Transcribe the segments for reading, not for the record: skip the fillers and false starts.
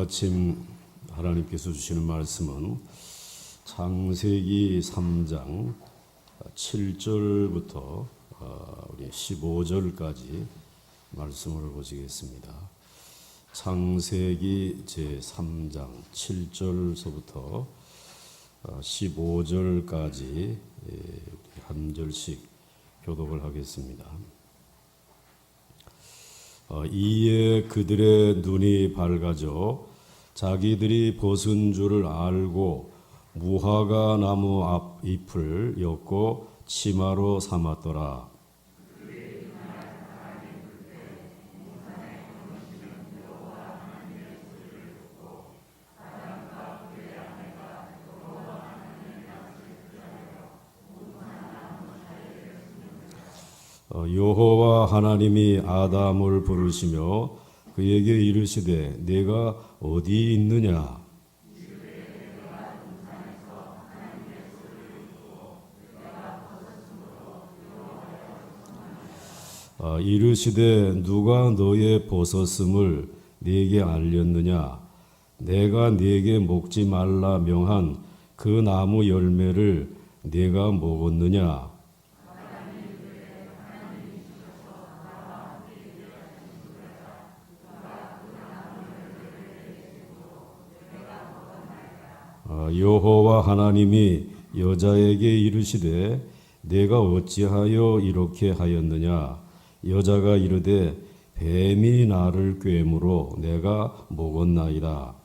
아침 하나님께서 주시는 말씀은 창세기 3장 7절부터 우리 15절까지 말씀을 보시겠습니다. 창세기 제3장 7절서부터 15절까지 한 절씩 교독을 하겠습니다. 이에 그들의 눈이 밝아져 자기들이 벗은 줄을 알고 무화과 나무 앞 잎을 엮고 치마로 삼았더라. 여호와 하나님이 아담을 부르시며 그에게 이르시되 네가 어디 있느냐? 이르시되 누가 너의 벗었음을 네게 알렸느냐? 내가 네게 먹지 말라 명한 그 나무 열매를 네가 먹었느냐? 여호와 하나님이 여자에게 이르시되 내가 어찌하여 이렇게 하였느냐? 여자가 이르되 뱀이 나를 꿰므로 내가 먹었나이다.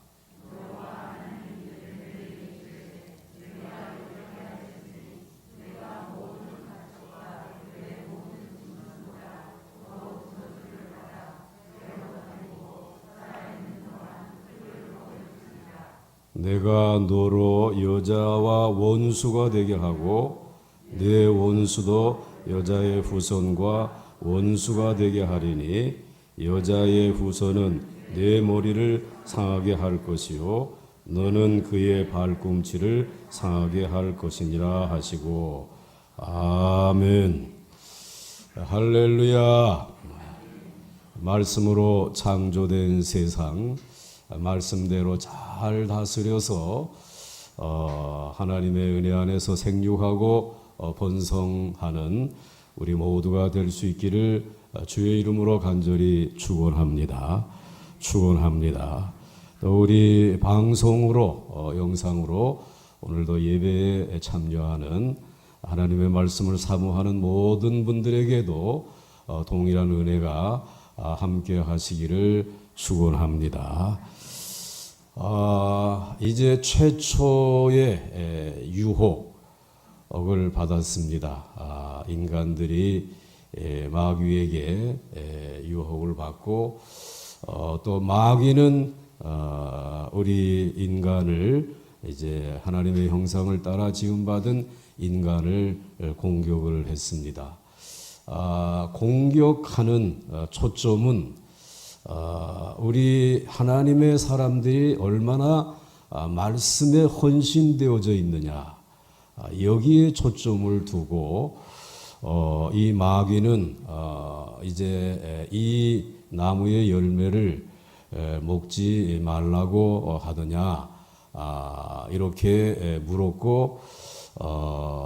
내가 너로 여자와 원수가 되게 하고 내 원수도 여자의 후손과 원수가 되게 하리니 여자의 후손은 내 머리를 상하게 할 것이요 너는 그의 발꿈치를 상하게 할 것이니라 하시고 아멘. 할렐루야. 말씀으로 창조된 세상 말씀대로 잘 다스려서 하나님의 은혜 안에서 생육하고 번성하는 우리 모두가 될 수 있기를 주의 이름으로 간절히 축원합니다. 축원합니다. 또 우리 방송으로 영상으로 오늘도 예배에 참여하는 하나님의 말씀을 사모하는 모든 분들에게도 동일한 은혜가 함께 하시기를 축원합니다. 이제 최초의 유혹을 받았습니다. 인간들이 마귀에게 유혹을 받고 또 마귀는 우리 인간을 이제 하나님의 형상을 따라 지음받은 인간을 공격을 했습니다. 공격하는 초점은 우리 하나님의 사람들이 얼마나 말씀에 헌신되어져 있느냐 여기에 초점을 두고 이 마귀는 이제 이 나무의 열매를 먹지 말라고 하더냐 이렇게 물었고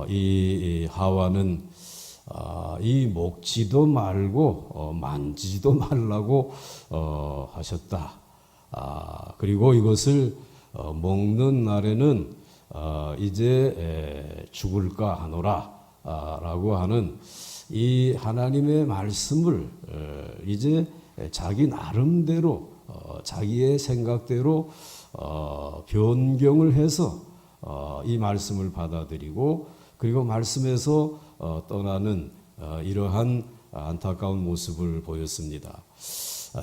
이 하와는 이 먹지도 말고 만지지도 말라고 하셨다. 그리고 이것을 먹는 날에는 이제 죽을까 하노라 라고 하는 이 하나님의 말씀을 이제 자기 나름대로 자기의 생각대로 변경을 해서 이 말씀을 받아들이고 그리고 말씀에서 떠나는 이러한 안타까운 모습을 보였습니다.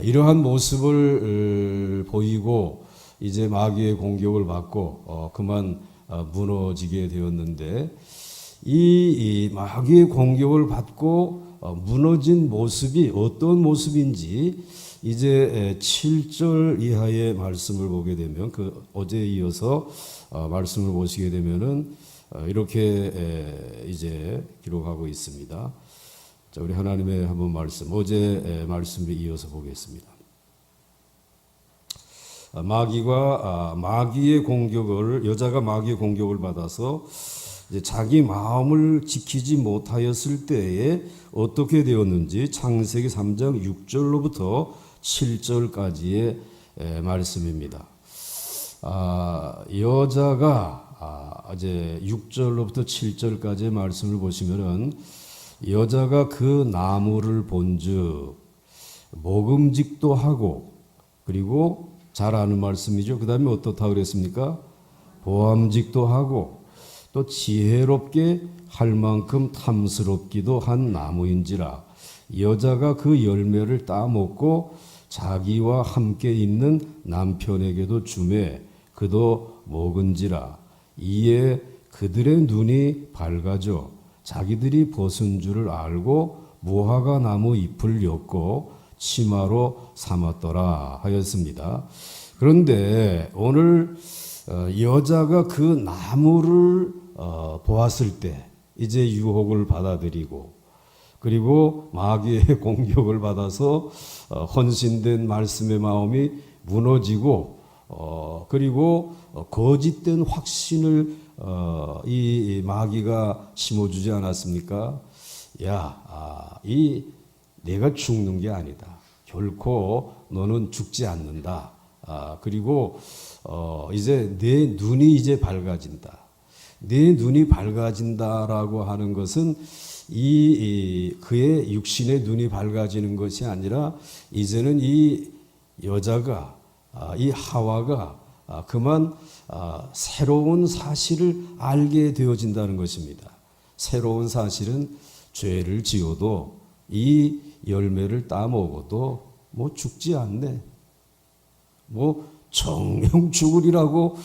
이러한 모습을 보이고 이제 마귀의 공격을 받고 그만 무너지게 되었는데 이 마귀의 공격을 받고 무너진 모습이 어떤 모습인지 이제 7절 이하의 말씀을 보게 되면 그 어제에 이어서 말씀을 보시게 되면은 이렇게 이제 기록하고 있습니다. 자, 우리 하나님의 한번 말씀 어제 말씀에 이어서 보겠습니다. 마귀의 공격을 여자가 마귀의 공격을 받아서 이제 자기 마음을 지키지 못하였을 때에 어떻게 되었는지 창세기 3장 6절로부터 7절까지의 말씀입니다. 여자가 이제 6절로부터 7절까지의 말씀을 보시면은 여자가 그 나무를 본즉 먹음직도 하고, 그리고 잘 아는 말씀이죠. 그 다음에 어떻다 그랬습니까? 보암직도 하고 또 지혜롭게 할 만큼 탐스럽기도 한 나무인지라. 여자가 그 열매를 따먹고 자기와 함께 있는 남편에게도 주매 그도 먹은지라. 이에 그들의 눈이 밝아져 자기들이 벗은 줄을 알고 무화과 나무 잎을 엮고 치마로 삼았더라 하였습니다. 그런데 오늘 여자가 그 나무를 보았을 때 이제 유혹을 받아들이고, 그리고 마귀의 공격을 받아서 헌신된 말씀의 마음이 무너지고, 그리고 거짓된 확신을 이 마귀가 심어주지 않았습니까? 내가 죽는 게 아니다. 결코 너는 죽지 않는다. 그리고 이제 내 눈이 이제 밝아진다. 내 눈이 밝아진다라고 하는 것은 그의 육신의 눈이 밝아지는 것이 아니라 이제는 이 여자가, 이 하와가 그만 새로운 사실을 알게 되어진다는 것입니다. 새로운 사실은 죄를 지어도 이 열매를 따먹어도 뭐 죽지 않네. 뭐 정령 죽으리라고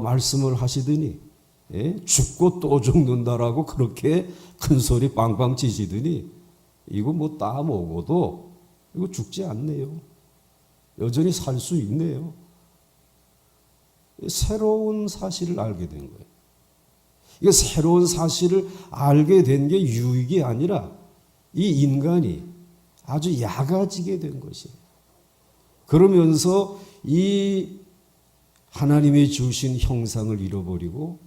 말씀을 하시더니, 죽고 또 죽는다라고 그렇게 큰 소리 빵빵 치시더니 이거 뭐 따먹어도 이거 죽지 않네요. 여전히 살 수 있네요. 새로운 사실을 알게 된 거예요. 이거 새로운 사실을 알게 된 게 유익이 아니라 이 인간이 아주 약아지게 된 것이에요. 그러면서 이 하나님이 주신 형상을 잃어버리고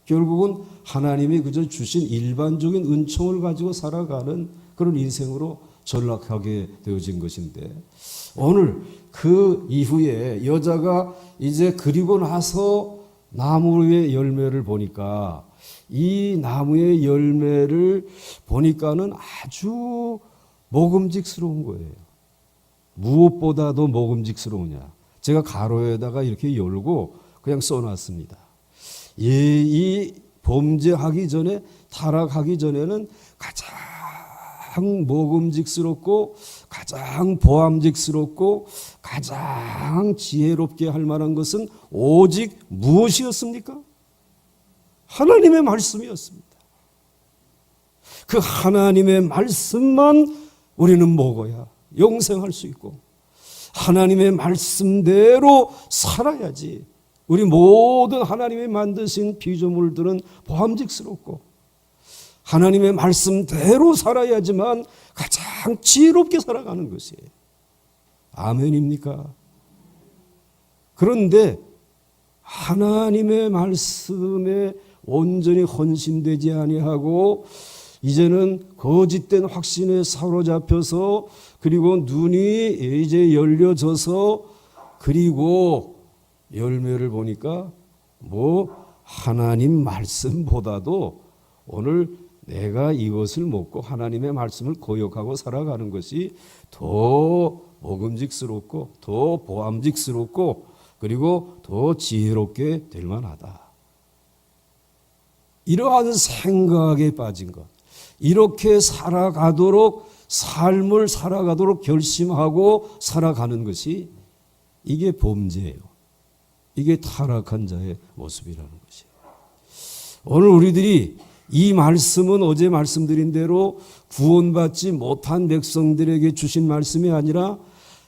결국은 하나님이 그저 주신 일반적인 은총을 가지고 살아가는 그런 인생으로 전락하게 되어진 것인데, 오늘 그 이후에 여자가 이제 그리고 나서 나무의 열매를 보니까, 이 나무의 열매를 보니까는 아주 먹음직스러운 거예요. 무엇보다도 먹음직스러우냐. 제가 가로에다가 이렇게 열고 그냥 써놨습니다. 이 범죄하기 전에, 타락하기 전에는 가장 먹음직스럽고 가장 보암직스럽고 가장 지혜롭게 할 만한 것은 오직 무엇이었습니까? 하나님의 말씀이었습니다. 그 하나님의 말씀만 우리는 먹어야 영생할 수 있고, 하나님의 말씀대로 살아야지 우리 모든 하나님이 만드신 피조물들은 보암직스럽고, 하나님의 말씀대로 살아야지만 가장 지혜롭게 살아가는 것이에요. 아멘입니까? 그런데 하나님의 말씀에 온전히 헌신되지 아니하고 이제는 거짓된 확신에 사로잡혀서, 그리고 눈이 이제 열려져서, 그리고 열매를 보니까 뭐 하나님 말씀보다도 오늘 내가 이것을 먹고 하나님의 말씀을 거역하고 살아가는 것이 더 먹음직스럽고 더 보암직스럽고 그리고 더 지혜롭게 될 만하다. 이러한 생각에 빠진 것, 이렇게 살아가도록, 삶을 살아가도록 결심하고 살아가는 것이, 이게 범죄예요. 이게 타락한 자의 모습이라는 것이에요. 오늘 우리들이 이 말씀은 어제 말씀드린 대로 구원받지 못한 백성들에게 주신 말씀이 아니라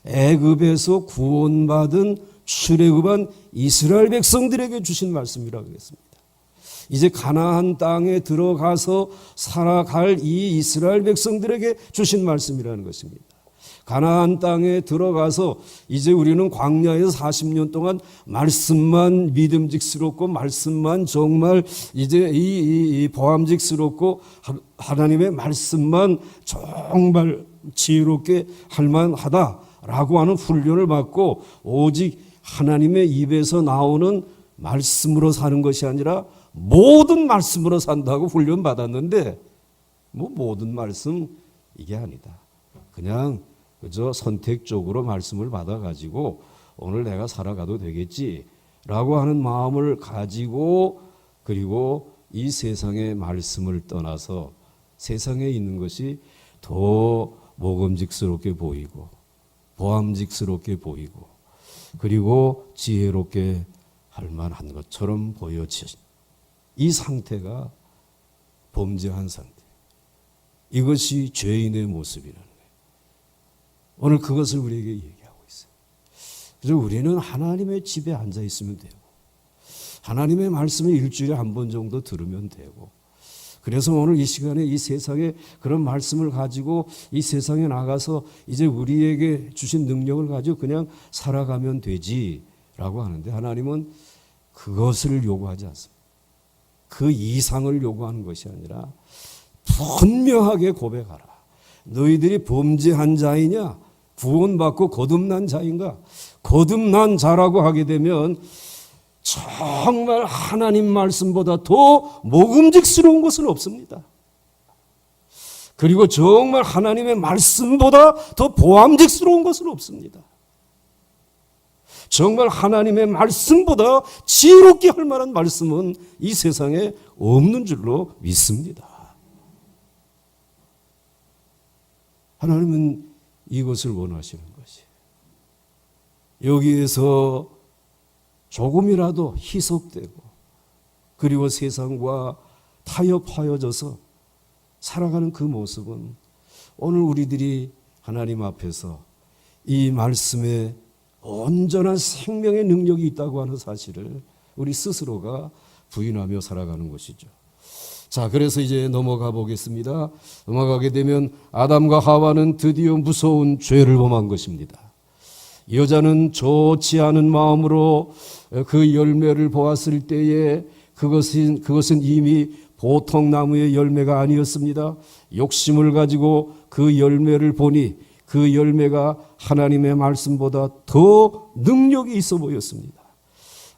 애굽에서 구원받은 출애굽한 이스라엘 백성들에게 주신 말씀이라고 했습니다. 이제 가나안 땅에 들어가서 살아갈 이 이스라엘 백성들에게 주신 말씀이라는 것입니다. 가나안 땅에 들어가서 이제 우리는 광야에서 40년 동안 말씀만 믿음직스럽고 말씀만 정말 이제 이 보암직스럽고 하나님의 말씀만 정말 지혜롭게 할 만하다라고 하는 훈련을 받고 오직 하나님의 입에서 나오는 말씀으로 사는 것이 아니라 모든 말씀으로 산다고 훈련 받았는데 뭐 모든 말씀 이게 아니다. 그냥 그저 선택적으로 말씀을 받아가지고 오늘 내가 살아가도 되겠지라고 하는 마음을 가지고 그리고 이 세상의 말씀을 떠나서 세상에 있는 것이 더 먹음직스럽게 보이고 보암직스럽게 보이고 그리고 지혜롭게 할 만한 것처럼 보여지는 이 상태가 범죄한 상태. 이것이 죄인의 모습이라는 거예요. 오늘 그것을 우리에게 얘기하고 있어요. 그래서 우리는 하나님의 집에 앉아 있으면 되고 하나님의 말씀을 일주일에 한 번 정도 들으면 되고 그래서 오늘 이 시간에 이 세상에 그런 말씀을 가지고 이 세상에 나가서 이제 우리에게 주신 능력을 가지고 그냥 살아가면 되지라고 하는데 하나님은 그것을 요구하지 않습니다. 그 이상을 요구하는 것이 아니라 분명하게 고백하라. 너희들이 범죄한 자이냐? 구원받고 거듭난 자인가? 거듭난 자라고 하게 되면 정말 하나님 말씀보다 더 먹음직스러운 것은 없습니다. 그리고 정말 하나님의 말씀보다 더 보암직스러운 것은 없습니다. 정말 하나님의 말씀보다 지혜롭게 할 만한 말씀은 이 세상에 없는 줄로 믿습니다. 하나님은 이것을 원하시는 것이에요. 여기에서 조금이라도 희석되고 그리고 세상과 타협하여져서 살아가는 그 모습은 오늘 우리들이 하나님 앞에서 이 말씀에 온전한 생명의 능력이 있다고 하는 사실을 우리 스스로가 부인하며 살아가는 것이죠. 자, 그래서 이제 넘어가 보겠습니다. 넘어가게 되면 아담과 하와는 드디어 무서운 죄를 범한 것입니다. 여자는 좋지 않은 마음으로 그 열매를 보았을 때에 그것은 이미 보통 나무의 열매가 아니었습니다. 욕심을 가지고 그 열매를 보니 그 열매가 하나님의 말씀보다 더 능력이 있어 보였습니다.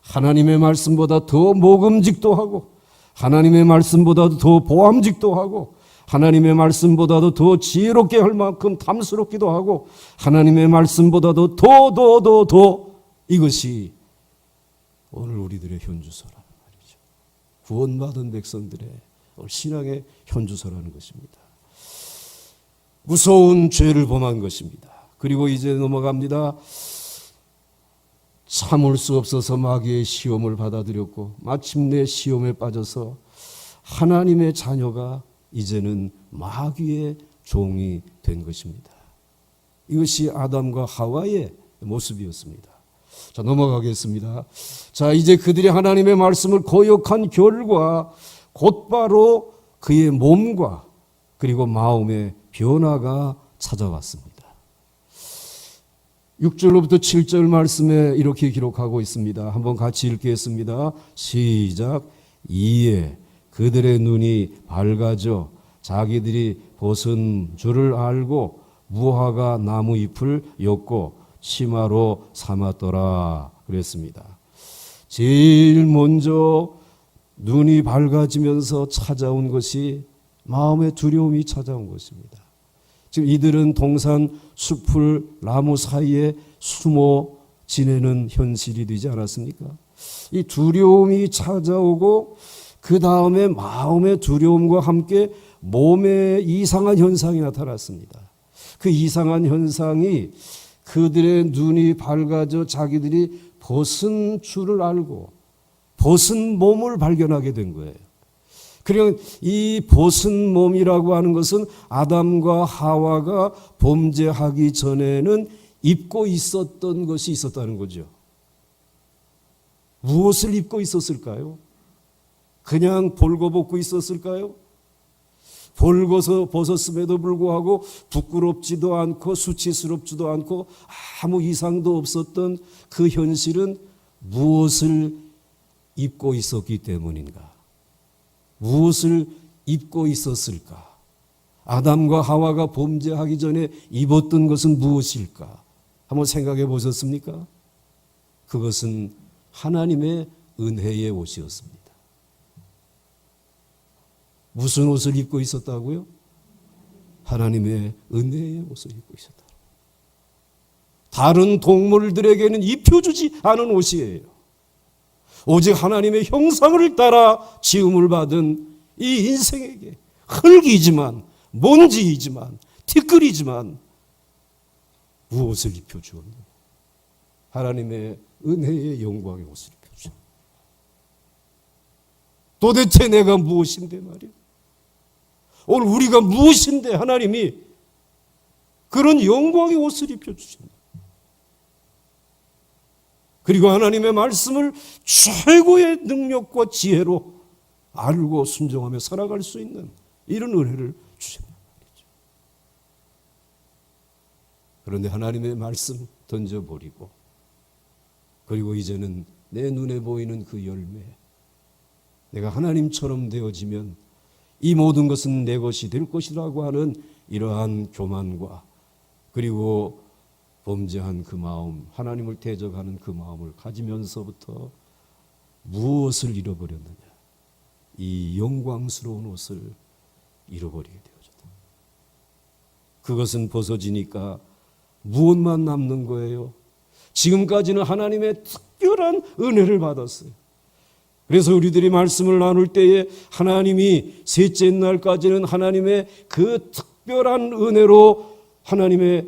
하나님의 말씀보다 더 먹음직도 하고 하나님의 말씀보다도 더 보암직도 하고 하나님의 말씀보다도 더 지혜롭게 할 만큼 탐스럽기도 하고 하나님의 말씀보다도 더 이것이 오늘 우리들의 현주소라는 말이죠. 구원받은 백성들의 신앙의 현주소라는 것입니다. 무서운 죄를 범한 것입니다. 그리고 이제 넘어갑니다. 참을 수 없어서 마귀의 시험을 받아들였고 마침내 시험에 빠져서 하나님의 자녀가 이제는 마귀의 종이 된 것입니다. 이것이 아담과 하와의 모습이었습니다. 자, 넘어가겠습니다. 자, 이제 그들이 하나님의 말씀을 거역한 결과 곧바로 그의 몸과 그리고 마음의 변화가 찾아왔습니다. 6절로부터 7절 말씀에 이렇게 기록하고 있습니다. 한번 같이 읽겠습니다. 시작. 이에 그들의 눈이 밝아져 자기들이 벗은 줄을 알고 무화과 나무 잎을 엮고 치마로 삼았더라 그랬습니다. 제일 먼저 눈이 밝아지면서 찾아온 것이 마음의 두려움이 찾아온 것입니다. 지금 이들은 동산 숲을 나무 사이에 숨어 지내는 현실이 되지 않았습니까? 이 두려움이 찾아오고 그 다음에 마음의 두려움과 함께 몸에 이상한 현상이 나타났습니다. 그 이상한 현상이 그들의 눈이 밝아져 자기들이 벗은 줄을 알고 벗은 몸을 발견하게 된 거예요. 그리고 이 벗은 몸이라고 하는 것은 아담과 하와가 범죄하기 전에는 입고 있었던 것이 있었다는 거죠. 무엇을 입고 있었을까요? 그냥 벌거벗고 있었을까요? 벌거벗었음에도 불구하고 부끄럽지도 않고 수치스럽지도 않고 아무 이상도 없었던 그 현실은 무엇을 입고 있었기 때문인가? 무엇을 입고 있었을까? 아담과 하와가 범죄하기 전에 입었던 것은 무엇일까? 한번 생각해 보셨습니까? 그것은 하나님의 은혜의 옷이었습니다. 무슨 옷을 입고 있었다고요? 하나님의 은혜의 옷을 입고 있었다. 다른 동물들에게는 입혀주지 않은 옷이에요. 오직 하나님의 형상을 따라 지음을 받은 이 인생에게 흙이지만 먼지이지만 티끌이지만 무엇을 입혀주었느냐? 하나님의 은혜의 영광의 옷을 입혀주었다. 도대체 내가 무엇인데 말이야? 오늘 우리가 무엇인데 하나님이 그런 영광의 옷을 입혀주신다. 그리고 하나님의 말씀을 최고의 능력과 지혜로 알고 순종하며 살아갈 수 있는 이런 은혜를 주신단 말이죠. 그런데 하나님의 말씀 던져버리고 그리고 이제는 내 눈에 보이는 그 열매, 내가 하나님처럼 되어지면 이 모든 것은 내 것이 될 것이라고 하는 이러한 교만과 그리고 범죄한 그 마음, 하나님을 대적하는 그 마음을 가지면서부터 무엇을 잃어버렸느냐? 이 영광스러운 옷을 잃어버리게 되어졌다. 그것은 벗어지니까 무엇만 남는 거예요? 지금까지는 하나님의 특별한 은혜를 받았어요. 그래서 우리들이 말씀을 나눌 때에 하나님이 셋째 날까지는 하나님의 그 특별한 은혜로 하나님의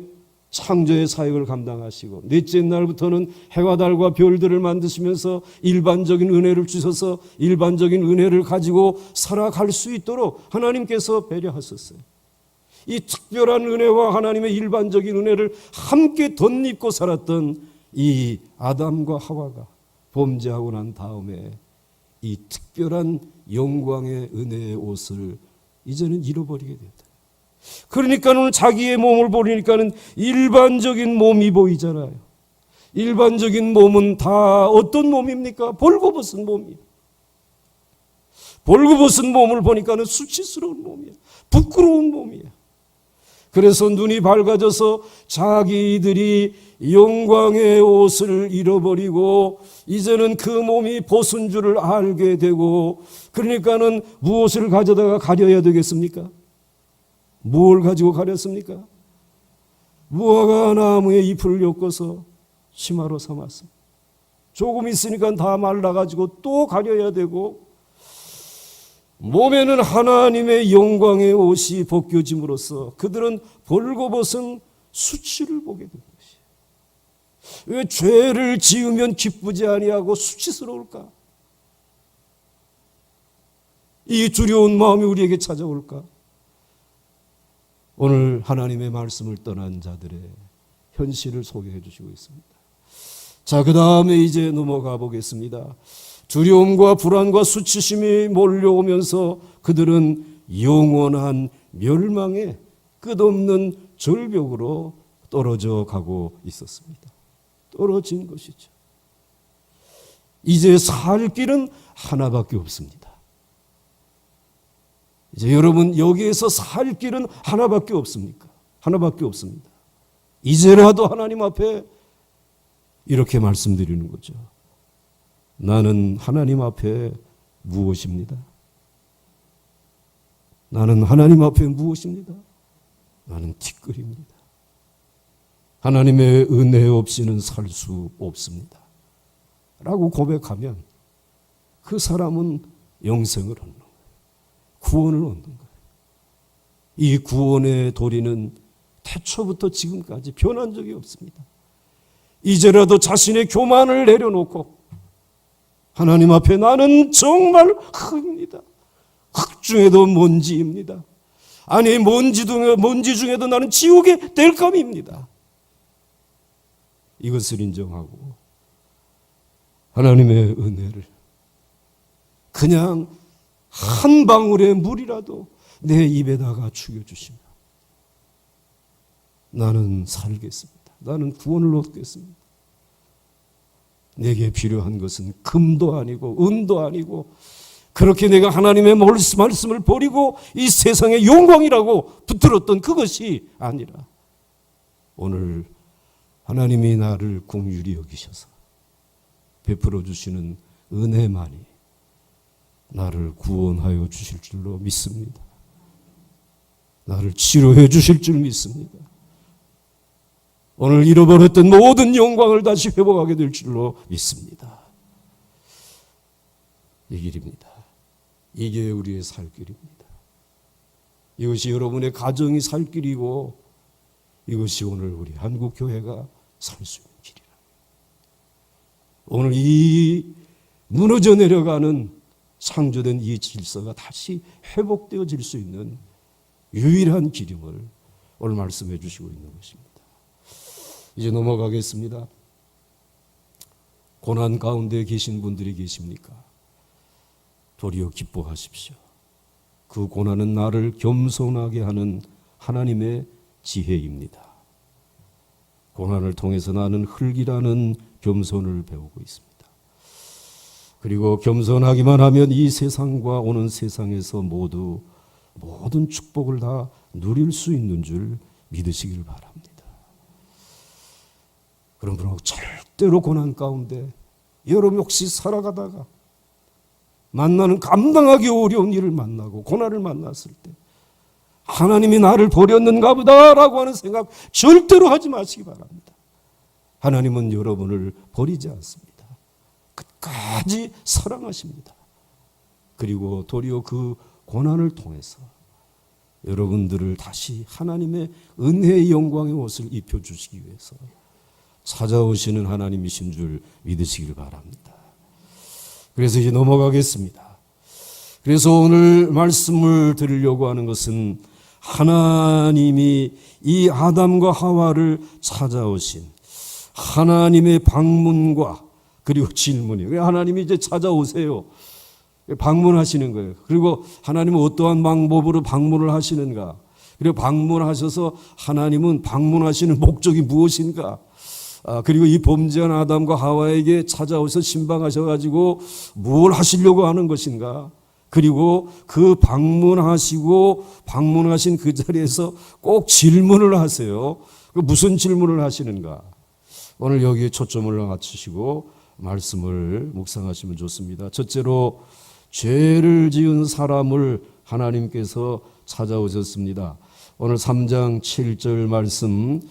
창조의 사역을 감당하시고 넷째 날부터는 해와 달과 별들을 만드시면서 일반적인 은혜를 주셔서 일반적인 은혜를 가지고 살아갈 수 있도록 하나님께서 배려하셨어요. 이 특별한 은혜와 하나님의 일반적인 은혜를 함께 덧입고 살았던 이 아담과 하와가 범죄하고 난 다음에 이 특별한 영광의 은혜의 옷을 이제는 잃어버리게 됐다. 그러니까는 자기의 몸을 보니까는 일반적인 몸이 보이잖아요. 일반적인 몸은 다 어떤 몸입니까? 벌거벗은 몸이에요. 벌거벗은 몸을 보니까는 수치스러운 몸이에요. 부끄러운 몸이에요. 그래서 눈이 밝아져서 자기들이 영광의 옷을 잃어버리고 이제는 그 몸이 벗은 줄을 알게 되고 그러니까는 무엇을 가져다가 가려야 되겠습니까? 뭘 가지고 가렸습니까? 무화과 나무의 잎을 엮어서 치마로 삼았습니다. 조금 있으니까 다 말라가지고 또 가려야 되고 몸에는 하나님의 영광의 옷이 벗겨짐으로써 그들은 벌거벗은 수치를 보게 된 것이에요. 왜 죄를 지으면 기쁘지 아니하고 수치스러울까? 이 두려운 마음이 우리에게 찾아올까? 오늘 하나님의 말씀을 떠난 자들의 현실을 소개해 주시고 있습니다. 자, 그 다음에 이제 넘어가 보겠습니다. 두려움과 불안과 수치심이 몰려오면서 그들은 영원한 멸망의 끝없는 절벽으로 떨어져 가고 있었습니다. 떨어진 것이죠. 이제 살 길은 하나밖에 없습니다. 이제 여러분 여기에서 살 길은 하나밖에 없습니까? 하나밖에 없습니다. 이제라도 하나님 앞에 이렇게 말씀드리는 거죠. 나는 하나님 앞에 무엇입니다? 나는 하나님 앞에 무엇입니다? 나는 티끌입니다. 하나님의 은혜 없이는 살 수 없습니다. 라고 고백하면 그 사람은 영생을 얻는 거예요. 구원을 얻는 거예요. 이 구원의 도리는 태초부터 지금까지 변한 적이 없습니다. 이제라도 자신의 교만을 내려놓고 하나님 앞에 나는 정말 흙입니다. 흙 중에도 먼지입니다. 아니 먼지 중에도 나는 지옥의 땔감입니다. 이것을 인정하고 하나님의 은혜를 그냥 한 방울의 물이라도 내 입에다가 죽여주시면 나는 살겠습니다. 나는 구원을 얻겠습니다. 내게 필요한 것은 금도 아니고 은도 아니고 그렇게 내가 하나님의 말씀을 버리고 이 세상의 영광이라고 붙들었던 그것이 아니라 오늘 하나님이 나를 긍휼히 여기셔서 베풀어 주시는 은혜만이 나를 구원하여 주실 줄로 믿습니다. 나를 치료해 주실 줄 믿습니다. 오늘 잃어버렸던 모든 영광을 다시 회복하게 될 줄로 믿습니다. 이 길입니다. 이게 우리의 살 길입니다. 이것이 여러분의 가정이 살 길이고 이것이 오늘 우리 한국교회가 살 수 있는 길이라. 오늘 이 무너져 내려가는 창조된 이 질서가 다시 회복되어질 수 있는 유일한 길임을 오늘 말씀해 주시고 있는 것입니다. 이제 넘어가겠습니다. 고난 가운데 계신 분들이 계십니까? 도리어 기뻐하십시오. 그 고난은 나를 겸손하게 하는 하나님의 지혜입니다. 고난을 통해서 나는 흙이라는 겸손을 배우고 있습니다. 그리고 겸손하기만 하면 이 세상과 오는 세상에서 모든 축복을 다 누릴 수 있는 줄 믿으시길 바랍니다. 그러므로 절대로 고난 가운데 여러분 혹시 살아가다가 만나는 감당하기 어려운 일을 만나고 고난을 만났을 때 하나님이 나를 버렸는가 보다라고 하는 생각 절대로 하지 마시기 바랍니다. 하나님은 여러분을 버리지 않습니다. 끝까지 사랑하십니다. 그리고 도리어 그 고난을 통해서 여러분들을 다시 하나님의 은혜의 영광의 옷을 입혀주시기 위해서 찾아오시는 하나님이신 줄 믿으시길 바랍니다. 그래서 이제 넘어가겠습니다. 그래서 오늘 말씀을 드리려고 하는 것은 하나님이 이 아담과 하와를 찾아오신 하나님의 방문과 그리고 질문이에요. 하나님이 이제 찾아오세요. 방문하시는 거예요. 그리고 하나님은 어떠한 방법으로 방문을 하시는가? 그리고 방문하셔서 하나님은 방문하시는 목적이 무엇인가? 그리고 이 범죄한 아담과 하와에게 찾아오셔서 신방하셔가지고 무엇을 하시려고 하는 것인가? 그리고 그 방문하신 그 자리에서 꼭 질문을 하세요. 무슨 질문을 하시는가? 오늘 여기에 초점을 맞추시고 말씀을 묵상하시면 좋습니다. 첫째로 죄를 지은 사람을 하나님께서 찾아오셨습니다. 오늘 3장 7절 말씀,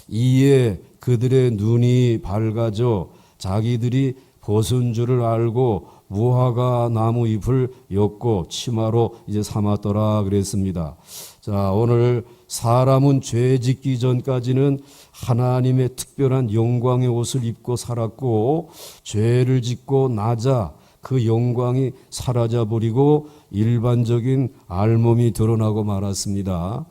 이에 그들의 눈이 밝아져 자기들이 벗은 줄을 알고 무화과 나무 잎을 엮고 치마로 이제 삼았더라 그랬습니다. 자, 오늘 사람은 죄 짓기 전까지는 하나님의 특별한 영광의 옷을 입고 살았고 죄를 짓고 나자 그 영광이 사라져버리고 일반적인 알몸이 드러나고 말았습니다.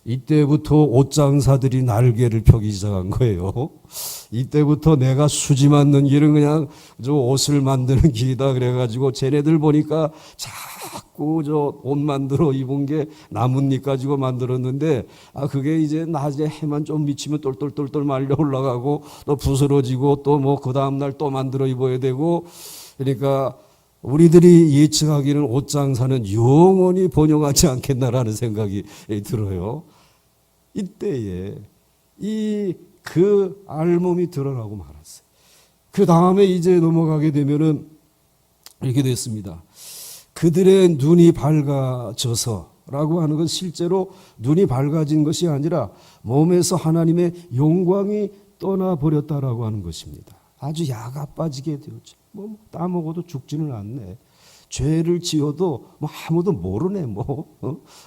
이때부터 옷장사들이 날개를 펴기 시작한 거예요. 이때부터 내가 수지 맞는 길은 그냥 저 옷을 만드는 길이다 그래가지고 쟤네들 보니까 자꾸 저 옷 만들어 입은 게 나뭇잎 가지고 만들었는데 그게 이제 낮에 해만 좀 비치면 똘똘똘똘 말려 올라가고 또 부스러지고 또 뭐 그 다음날 또 만들어 입어야 되고 그러니까 우리들이 예측하기는 옷장사는 영원히 번영하지 않겠나라는 생각이 들어요. 이때에 그 알몸이 드러나고 말았어요. 그 다음에 이제 넘어가게 되면은 이렇게 됐습니다. 그들의 눈이 밝아져서라고 하는 건 실제로 눈이 밝아진 것이 아니라 몸에서 하나님의 영광이 떠나버렸다라고 하는 것입니다. 아주 야가 빠지게 되었죠. 뭐 따먹어도 죽지는 않네. 죄를 지어도 뭐 아무도 모르네.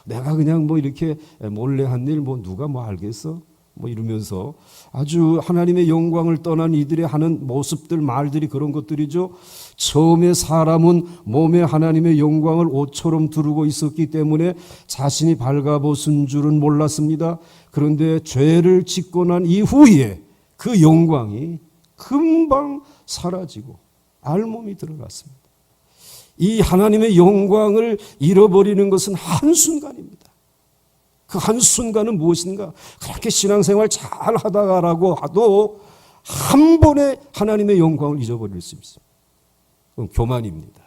내가 그냥 뭐 이렇게 몰래 한 일 뭐 누가 뭐 알겠어? 뭐 이러면서 아주 하나님의 영광을 떠난 이들의 하는 모습들, 말들이 그런 것들이죠. 처음에 사람은 몸에 하나님의 영광을 옷처럼 두르고 있었기 때문에 자신이 발가벗은 줄은 몰랐습니다. 그런데 죄를 짓고 난 이후에 그 영광이 금방 사라지고 알몸이 드러났습니다. 이 하나님의 영광을 잃어버리는 것은 한순간입니다. 그 한순간은 무엇인가? 그렇게 신앙생활 잘 하다가라고 하도 한 번에 하나님의 영광을 잊어버릴 수 있습니다. 그건 교만입니다.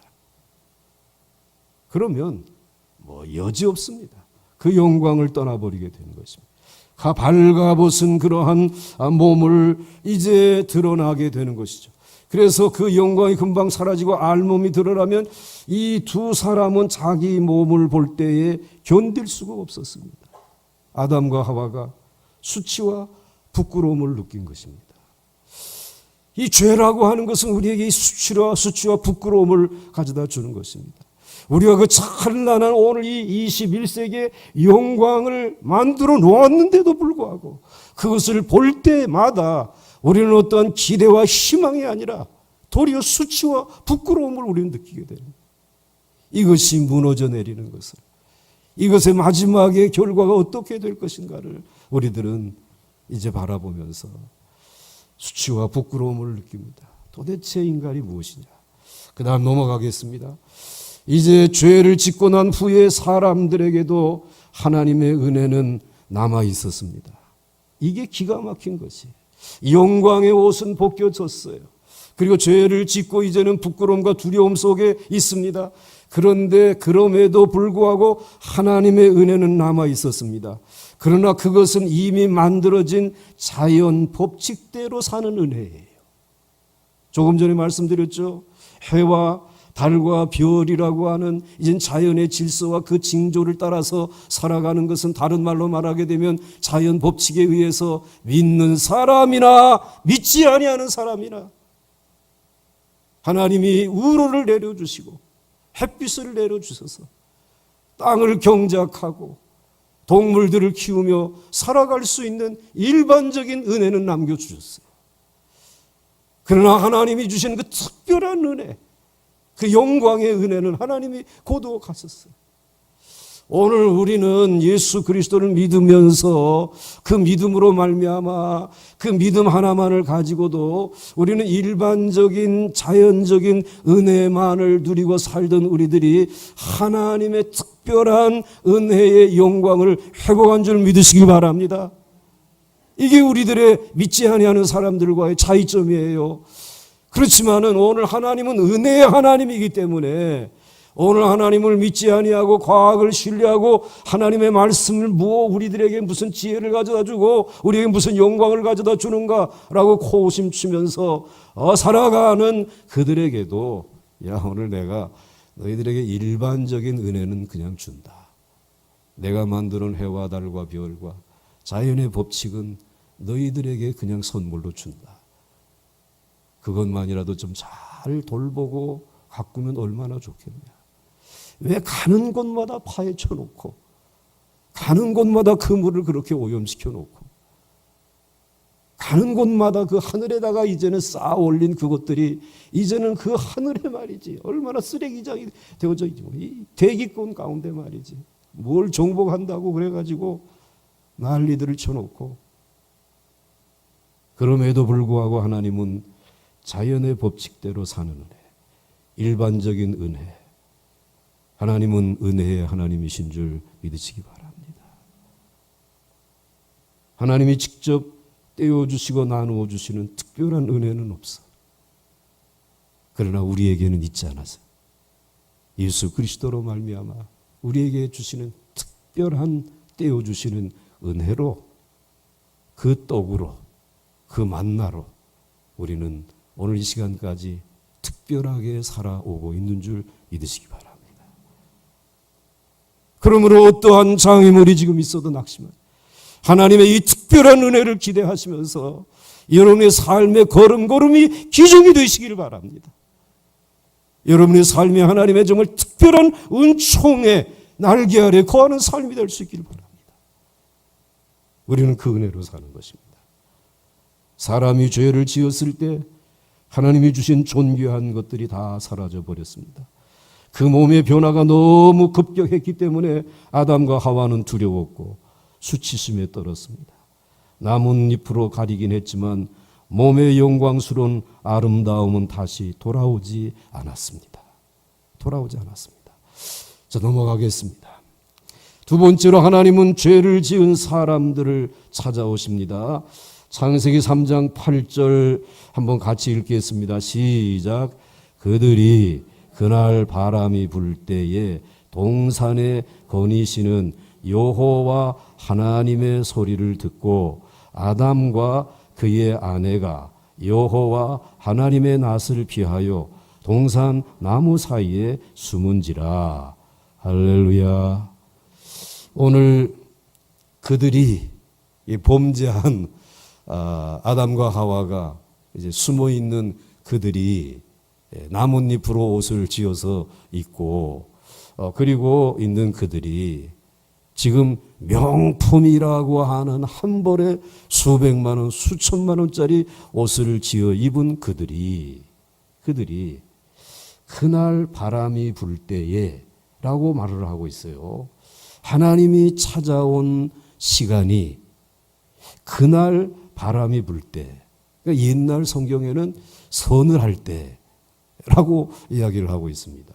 그러면 여지 없습니다. 그 영광을 떠나버리게 되는 것입니다. 발가벗은 그러한 몸을 이제 드러나게 되는 것이죠. 그래서 그 영광이 금방 사라지고 알몸이 드러나면 이 두 사람은 자기 몸을 볼 때에 견딜 수가 없었습니다. 아담과 하와가 수치와 부끄러움을 느낀 것입니다. 이 죄라고 하는 것은 우리에게 수치와 부끄러움을 가져다 주는 것입니다. 우리가 그 찬란한 오늘 이 21세기의 영광을 만들어 놓았는데도 불구하고 그것을 볼 때마다 우리는 어떠한 기대와 희망이 아니라 도리어 수치와 부끄러움을 우리는 느끼게 됩니다. 이것이 무너져 내리는 것을, 이것의 마지막의 결과가 어떻게 될 것인가를 우리들은 이제 바라보면서 수치와 부끄러움을 느낍니다. 도대체 인간이 무엇이냐? 그 다음 넘어가겠습니다. 이제 죄를 짓고 난 후에 사람들에게도 하나님의 은혜는 남아 있었습니다. 이게 기가 막힌 것이, 영광의 옷은 벗겨졌어요. 그리고 죄를 짓고 이제는 부끄러움과 두려움 속에 있습니다. 그런데 그럼에도 불구하고 하나님의 은혜는 남아 있었습니다. 그러나 그것은 이미 만들어진 자연 법칙대로 사는 은혜예요. 조금 전에 말씀드렸죠. 해와 달과 별이라고 하는 이젠 자연의 질서와 그 징조를 따라서 살아가는 것은 다른 말로 말하게 되면 자연 법칙에 의해서 믿는 사람이나 믿지 아니하는 사람이나 하나님이 우로를 내려주시고 햇빛을 내려주셔서 땅을 경작하고 동물들을 키우며 살아갈 수 있는 일반적인 은혜는 남겨주셨어요. 그러나 하나님이 주신 그 특별한 은혜, 그 영광의 은혜는 하나님이 거두어 가셨어요. 오늘 우리는 예수 그리스도를 믿으면서 그 믿음으로 말미암아 그 믿음 하나만을 가지고도 우리는 일반적인 자연적인 은혜만을 누리고 살던 우리들이 하나님의 특별한 은혜의 영광을 회복한 줄 믿으시기 바랍니다. 이게 우리들의 믿지 아니하는 사람들과의 차이점이에요. 그렇지만은 오늘 하나님은 은혜의 하나님이기 때문에 오늘 하나님을 믿지 아니하고 과학을 신뢰하고 하나님의 말씀을 우리들에게 무슨 지혜를 가져다 주고 우리에게 무슨 영광을 가져다 주는가라고 코웃음 치면서 살아가는 그들에게도 오늘 내가 너희들에게 일반적인 은혜는 그냥 준다. 내가 만드는 해와 달과 별과 자연의 법칙은 너희들에게 그냥 선물로 준다. 그것만이라도 좀 잘 돌보고 가꾸면 얼마나 좋겠냐. 왜 가는 곳마다 파헤쳐 놓고 가는 곳마다 그물을 그렇게 오염시켜 놓고 가는 곳마다 그 하늘에다가 이제는 쌓아 올린 그것들이 이제는 그 하늘에 말이지 얼마나 쓰레기장이 되어져 있지. 이 대기권 가운데 말이지 뭘 정복한다고 그래가지고 난리들을 쳐놓고 그럼에도 불구하고 하나님은 자연의 법칙대로 사는 은혜, 일반적인 은혜, 하나님은 은혜의 하나님이신 줄 믿으시기 바랍니다. 하나님이 직접 떼어주시고 나누어 주시는 특별한 은혜는 없어. 그러나 우리에게는 있지 않아서 예수 그리스도로 말미암아 우리에게 주시는 특별한 떼어주시는 은혜로 그 떡으로 그 만나로 우리는 오늘 이 시간까지 특별하게 살아오고 있는 줄 믿으시기 바랍니다. 그러므로 어떠한 장애물이 지금 있어도 낙심한 하나님의 이 특별한 은혜를 기대하시면서 여러분의 삶의 걸음걸음이 기적이 되시기를 바랍니다. 여러분의 삶이 하나님의 정말 특별한 은총의 날개 아래 거하는 삶이 될 수 있기를 바랍니다. 우리는 그 은혜로 사는 것입니다. 사람이 죄를 지었을 때 하나님이 주신 존귀한 것들이 다 사라져 버렸습니다. 그 몸의 변화가 너무 급격했기 때문에 아담과 하와는 두려웠고 수치심에 떨었습니다. 나뭇잎으로 가리긴 했지만 몸의 영광스러운 아름다움은 다시 돌아오지 않았습니다. 돌아오지 않았습니다. 자, 넘어가겠습니다. 두 번째로 하나님은 죄를 지은 사람들을 찾아오십니다. 창세기 3장 8절 한번 같이 읽겠습니다. 시작. 그들이 그날 바람이 불 때에 동산에 거니시는 여호와 하나님의 소리를 듣고 아담과 그의 아내가 여호와 하나님의 낯을 피하여 동산 나무 사이에 숨은지라. 할렐루야. 오늘 그들이 범죄한 아담과 하와가 이제 숨어 있는 그들이 나뭇잎으로 옷을 지어서 입고 그리고 있는 그들이 지금 명품이라고 하는 한 벌에 수백만 원, 수천만 원짜리 옷을 지어 입은 그들이 그날 바람이 불 때에 라고 말을 하고 있어요. 하나님이 찾아온 시간이 그날 바람이 불 때, 그러니까 옛날 성경에는 서늘할 때라고 이야기를 하고 있습니다.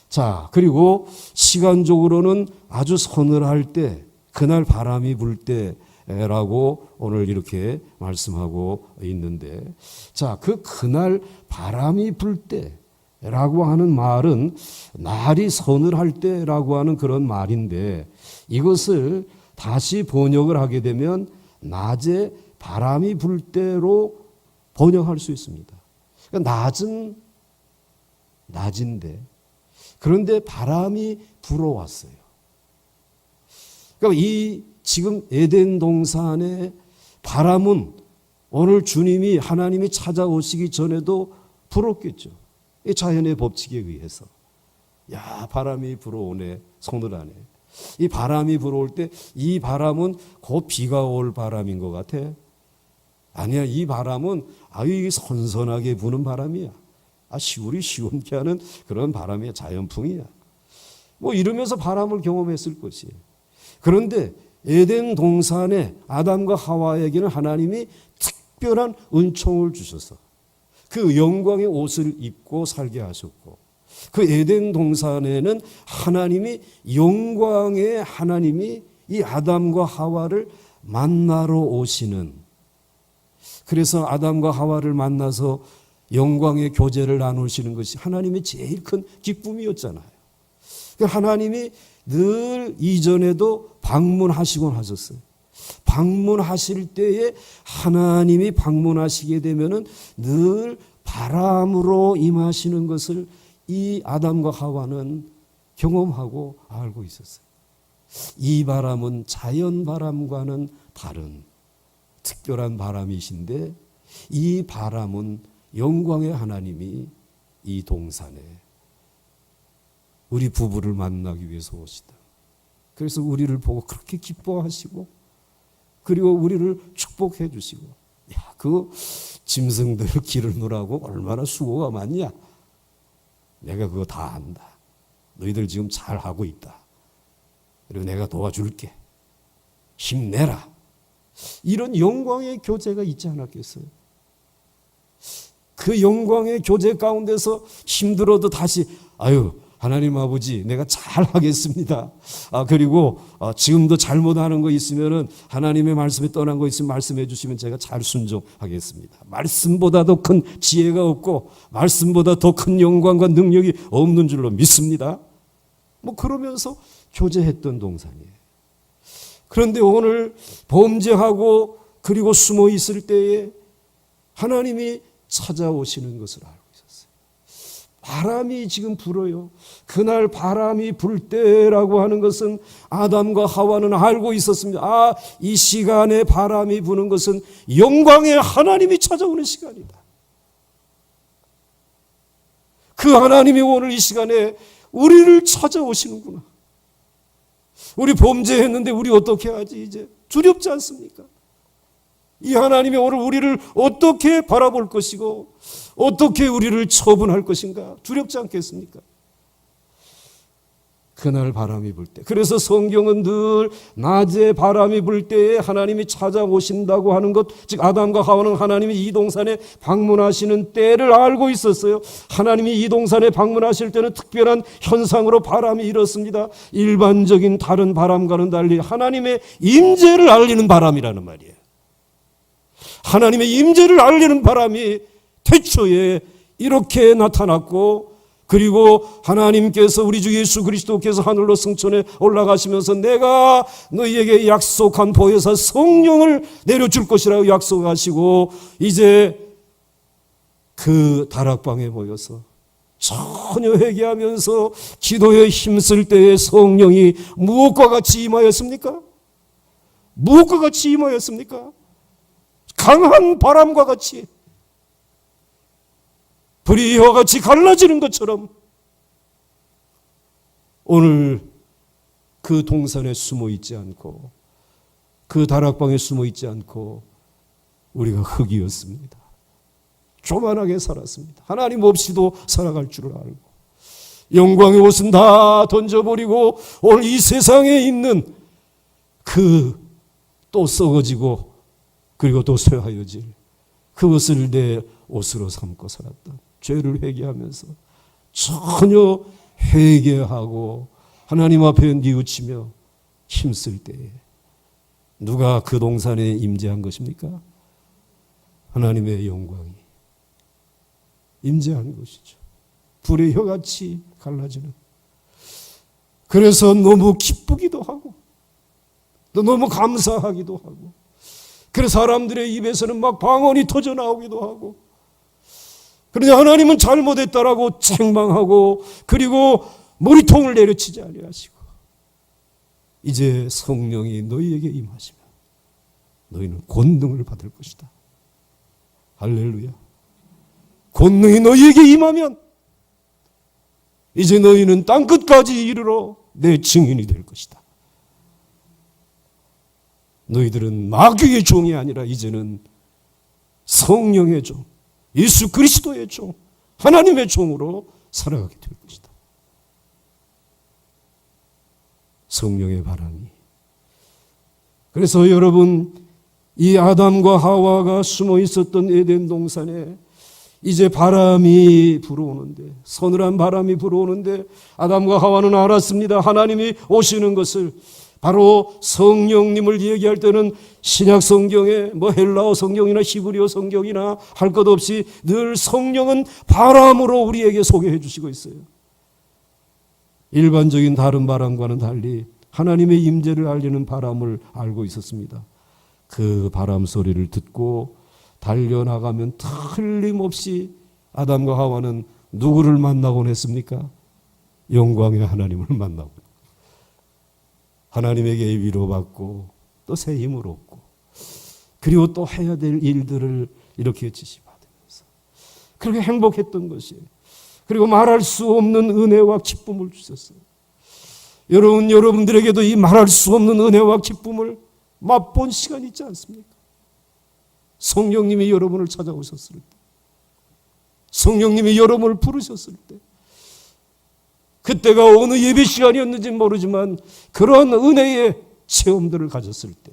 자, 그리고 시간적으로는 아주 서늘할 때, 그날 바람이 불 때라고 오늘 이렇게 말씀하고 있는데, 자, 그날 바람이 불 때라고 하는 말은 날이 서늘할 때라고 하는 그런 말인데, 이것을 다시 번역을 하게 되면 낮에 바람이 불 때로 번역할 수 있습니다. 그러니까 낮인데 그런데 바람이 불어왔어요. 그러니까 이 지금 에덴 동산의 바람은 오늘 주님이 하나님이 찾아오시기 전에도 불었겠죠. 이 자연의 법칙에 의해서. 야, 바람이 불어오네. 서늘하네. 이 바람이 불어올 때 이 바람은 곧 비가 올 바람인 것 같아. 아니야, 이 바람은 아유 선선하게 부는 바람이야. 우리 시원케 하는 그런 바람이야. 자연풍이야. 뭐 이러면서 바람을 경험했을 것이에요. 그런데 에덴 동산에 아담과 하와에게는 하나님이 특별한 은총을 주셔서 그 영광의 옷을 입고 살게 하셨고, 그 에덴 동산에는 하나님이 영광의 하나님이 이 아담과 하와를 만나러 오시는, 그래서 아담과 하와를 만나서 영광의 교제를 나누시는 것이 하나님의 제일 큰 기쁨이었잖아요. 하나님이 늘 이전에도 방문하시곤 하셨어요. 방문하실 때에 하나님이 방문하시게 되면은 늘 바람으로 임하시는 것을 이 아담과 하와는 경험하고 알고 있었어요. 이 바람은 자연 바람과는 다른 특별한 바람이신데, 이 바람은 영광의 하나님이 이 동산에 우리 부부를 만나기 위해서 오시다. 그래서 우리를 보고 그렇게 기뻐하시고, 그리고 우리를 축복해 주시고, 야, 그 짐승들 기르느라고 얼마나 수고가 많냐. 내가 그거 다 안다. 너희들 지금 잘하고 있다. 그리고 내가 도와줄게. 힘내라. 이런 영광의 교제가 있지 않았겠어요? 그 영광의 교제 가운데서 힘들어도 다시 하나님 아버지 내가 잘하겠습니다. 그리고 지금도 잘못하는 거 있으면은 하나님의 말씀에 떠난 거 있으면 말씀해 주시면 제가 잘 순종하겠습니다. 말씀보다 더 큰 지혜가 없고 말씀보다 더 큰 영광과 능력이 없는 줄로 믿습니다. 뭐 그러면서 교제했던 동산이에요. 그런데 오늘 범죄하고 그리고 숨어 있을 때에 하나님이 찾아오시는 것을 알고 있었어요. 바람이 지금 불어요. 그날 바람이 불 때라고 하는 것은 아담과 하와는 알고 있었습니다. 이 시간에 바람이 부는 것은 영광의 하나님이 찾아오는 시간이다. 그 하나님이 오늘 이 시간에 우리를 찾아오시는구나. 우리 범죄했는데 우리 어떻게 하지 이제? 두렵지 않습니까? 이 하나님이 오늘 우리를 어떻게 바라볼 것이고 어떻게 우리를 처분할 것인가 두렵지 않겠습니까? 그날 바람이 불 때. 그래서 성경은 늘 낮에 바람이 불 때에 하나님이 찾아오신다고 하는 것, 즉 아담과 하와는 하나님이 이 동산에 방문하시는 때를 알고 있었어요. 하나님이 이 동산에 방문하실 때는 특별한 현상으로 바람이 일었습니다. 일반적인 다른 바람과는 달리 하나님의 임재를 알리는 바람이라는 말이에요. 하나님의 임재를 알리는 바람이 태초에 이렇게 나타났고, 그리고 하나님께서 우리 주 예수 그리스도께서 하늘로 승천해 올라가시면서 내가 너희에게 약속한 보혜사 성령을 내려줄 것이라고 약속하시고, 이제 그 다락방에 모여서 전혀 회개하면서 기도에 힘쓸 때에 성령이 무엇과 같이 임하였습니까? 무엇과 같이 임하였습니까? 강한 바람과 같이, 불이 이와 같이 갈라지는 것처럼 오늘 그 동산에 숨어 있지 않고 그 다락방에 숨어 있지 않고 우리가 흙이었습니다. 조만하게 살았습니다. 하나님 없이도 살아갈 줄을 알고 영광의 옷은 다 던져버리고 오늘 이 세상에 있는 그 또 썩어지고 그리고 또 쇠하여질 그것을 내 옷으로 삼고 살았던 죄를 회개하면서 전혀 회개하고 하나님 앞에 뉘우치며 힘쓸 때에 누가 그 동산에 임재한 것입니까? 하나님의 영광이 임재한 것이죠. 불의 혀같이 갈라지는. 그래서 너무 기쁘기도 하고 또 너무 감사하기도 하고, 그래서 사람들의 입에서는 막 방언이 터져 나오기도 하고, 그런데 하나님은 잘못했다라고 책망하고 그리고 머리통을 내려치지 아니하시고 이제 성령이 너희에게 임하시면 너희는 권능을 받을 것이다. 할렐루야. 권능이 너희에게 임하면 이제 너희는 땅끝까지 이르러 내 증인이 될 것이다. 너희들은 마귀의 종이 아니라 이제는 성령의 종, 예수 그리스도의 종, 하나님의 종으로 살아가게 될 것이다. 성령의 바람이. 그래서 여러분, 이 아담과 하와가 숨어 있었던 에덴 동산에 이제 바람이 불어오는데, 서늘한 바람이 불어오는데 아담과 하와는 알았습니다. 하나님이 오시는 것을. 바로 성령님을 얘기할 때는 신약 성경에 헬라어 성경이나 히브리어 성경이나 할 것 없이 늘 성령은 바람으로 우리에게 소개해 주시고 있어요. 일반적인 다른 바람과는 달리 하나님의 임재를 알리는 바람을 알고 있었습니다. 그 바람 소리를 듣고 달려나가면 틀림없이 아담과 하와는 누구를 만나곤 했습니까? 영광의 하나님을 만나고 하나님에게 위로받고 또 새 힘을 얻고 그리고 또 해야 될 일들을 이렇게 지시받으면서 그렇게 행복했던 것이에요. 그리고 말할 수 없는 은혜와 기쁨을 주셨어요. 여러분들에게도 이 말할 수 없는 은혜와 기쁨을 맛본 시간이 있지 않습니까? 성령님이 여러분을 찾아오셨을 때, 성령님이 여러분을 부르셨을 때, 그때가 어느 예배 시간이었는지 모르지만 그런 은혜의 체험들을 가졌을 때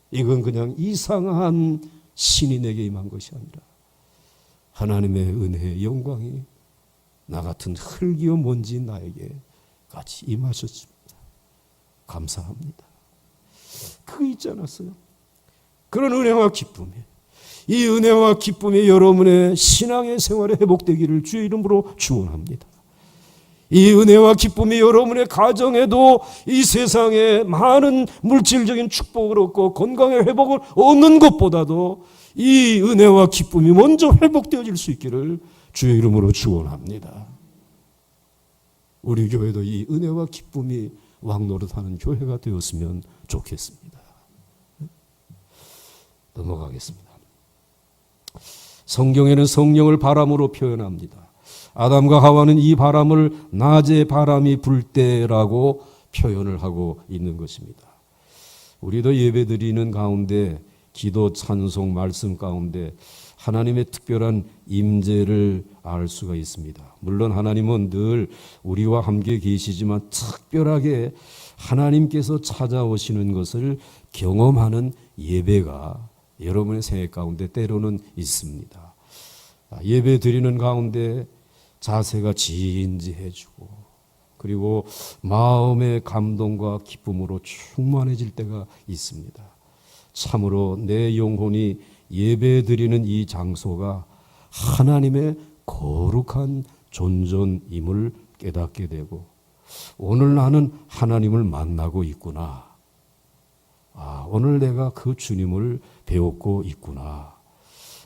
이건 그냥 이상한 신이 내게 임한 것이 아니라 하나님의 은혜의 영광이 나 같은 흙이요 먼지 나에게 같이 임하셨습니다. 감사합니다. 그거 있지 않았어요? 그런 은혜와 기쁨이, 이 은혜와 기쁨이 여러분의 신앙의 생활에 회복되기를 주의 이름으로 축원합니다. 이 은혜와 기쁨이 여러분의 가정에도 이 세상에 많은 물질적인 축복을 얻고 건강의 회복을 얻는 것보다도 이 은혜와 기쁨이 먼저 회복되어질 수 있기를 주의 이름으로 축원합니다. 우리 교회도 이 은혜와 기쁨이 왕노릇하는 교회가 되었으면 좋겠습니다. 넘어가겠습니다. 성경에는 성령을 바람으로 표현합니다. 아담과 하와는 이 바람을 낮에 바람이 불 때라고 표현을 하고 있는 것입니다. 우리도 예배드리는 가운데 기도, 찬송, 말씀 가운데 하나님의 특별한 임재를 알 수가 있습니다. 물론 하나님은 늘 우리와 함께 계시지만 특별하게 하나님께서 찾아오시는 것을 경험하는 예배가 여러분의 생애 가운데 때로는 있습니다. 예배 드리는 가운데 자세가 진지해지고 그리고 마음의 감동과 기쁨으로 충만해질 때가 있습니다. 참으로 내 영혼이 예배 드리는 이 장소가 하나님의 거룩한 존전임을 깨닫게 되고 오늘 나는 하나님을 만나고 있구나. 오늘 내가 그 주님을 배웠고 있구나.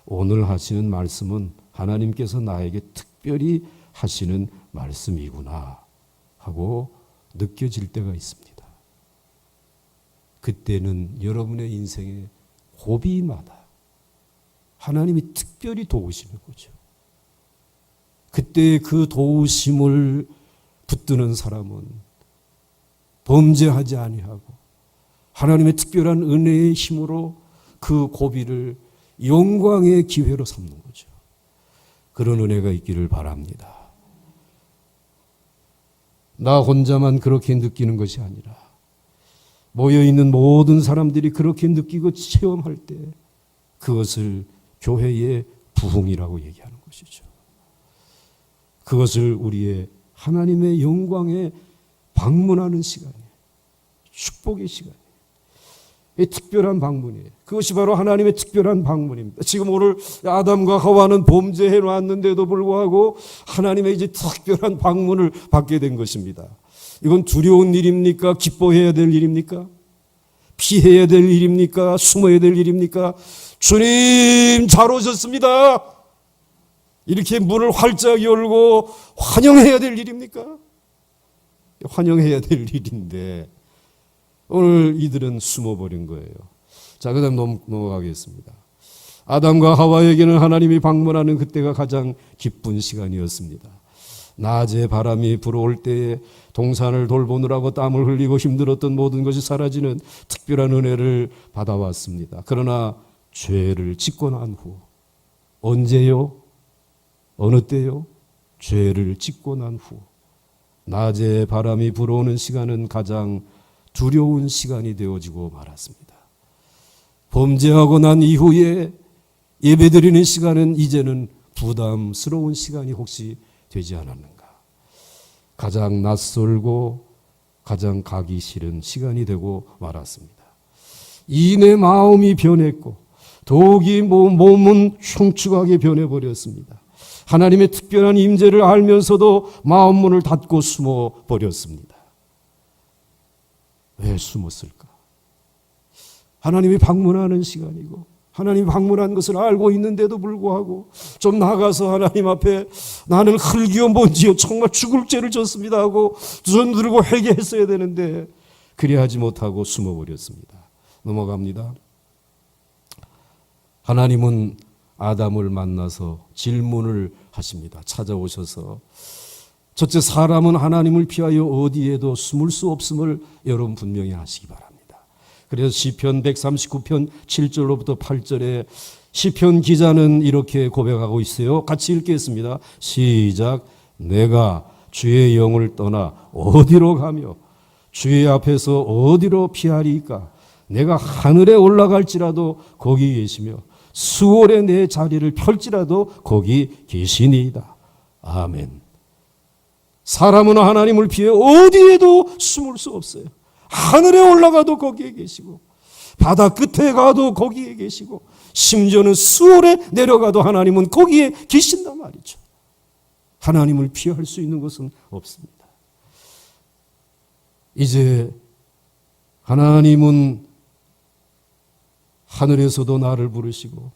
오늘 하시는 말씀은 하나님께서 나에게 특별히 하시는 말씀이구나 하고 느껴질 때가 있습니다. 그때는 여러분의 인생의 고비마다 하나님이 특별히 도우시는 거죠. 그때 그 도우심을 붙드는 사람은 범죄하지 아니하고 하나님의 특별한 은혜의 힘으로 그 고비를 영광의 기회로 삼는 거죠. 그런 은혜가 있기를 바랍니다. 나 혼자만 그렇게 느끼는 것이 아니라 모여있는 모든 사람들이 그렇게 느끼고 체험할 때 그것을 교회의 부흥이라고 얘기하는 것이죠. 그것을 우리의 하나님의 영광에 방문하는 시간이에요. 축복의 시간이에요. 이 특별한 방문이에요. 그것이 바로 하나님의 특별한 방문입니다. 지금 오늘 아담과 하와는 범죄해 놨는데도 불구하고 하나님의 이제 특별한 방문을 받게 된 것입니다. 이건 두려운 일입니까? 기뻐해야 될 일입니까? 피해야 될 일입니까? 숨어야 될 일입니까? 주님 잘 오셨습니다. 이렇게 문을 활짝 열고 환영해야 될 일입니까? 환영해야 될 일인데 오늘 이들은 숨어버린 거예요. 자, 그 다음 넘어가겠습니다. 아담과 하와에게는 하나님이 방문하는 그때가 가장 기쁜 시간이었습니다. 낮에 바람이 불어올 때에 동산을 돌보느라고 땀을 흘리고 힘들었던 모든 것이 사라지는 특별한 은혜를 받아왔습니다. 그러나 죄를 짓고 난 후 언제요? 어느 때요? 죄를 짓고 난 후 낮에 바람이 불어오는 시간은 가장 두려운 시간이 되어지고 말았습니다. 범죄하고 난 이후에 예배드리는 시간은 이제는 부담스러운 시간이 혹시 되지 않았는가? 가장 낯설고 가장 가기 싫은 시간이 되고 말았습니다. 이내 마음이 변했고 더욱이 몸은 흉측하게 변해버렸습니다. 하나님의 특별한 임재를 알면서도 마음 문을 닫고 숨어버렸습니다. 왜 숨었을까? 하나님이 방문하는 시간이고 하나님이 방문한 것을 알고 있는데도 불구하고 좀 나가서 하나님 앞에 나는 흙이요 먼지요 정말 죽을 죄를 졌습니다 하고 두 손 들고 회개했어야 되는데 그리하지 못하고 숨어버렸습니다. 넘어갑니다. 하나님은 아담을 만나서 질문을 하십니다. 찾아오셔서 첫째, 사람은 하나님을 피하여 어디에도 숨을 수 없음을 여러분 분명히 하시기 바랍니다. 그래서 시편 139편 7절로부터 8절에 시편 기자는 이렇게 고백하고 있어요. 같이 읽겠습니다. 시작. 내가 주의 영을 떠나 어디로 가며 주의 앞에서 어디로 피하리까? 내가 하늘에 올라갈지라도 거기 계시며 수월에 내 자리를 펼지라도 거기 계시니이다. 아멘. 사람은 하나님을 피해 어디에도 숨을 수 없어요. 하늘에 올라가도 거기에 계시고 바다 끝에 가도 거기에 계시고 심지어는 수월에 내려가도 하나님은 거기에 계신단 말이죠. 하나님을 피할 수 있는 것은 없습니다. 이제 하나님은 하늘에서도 나를 부르시고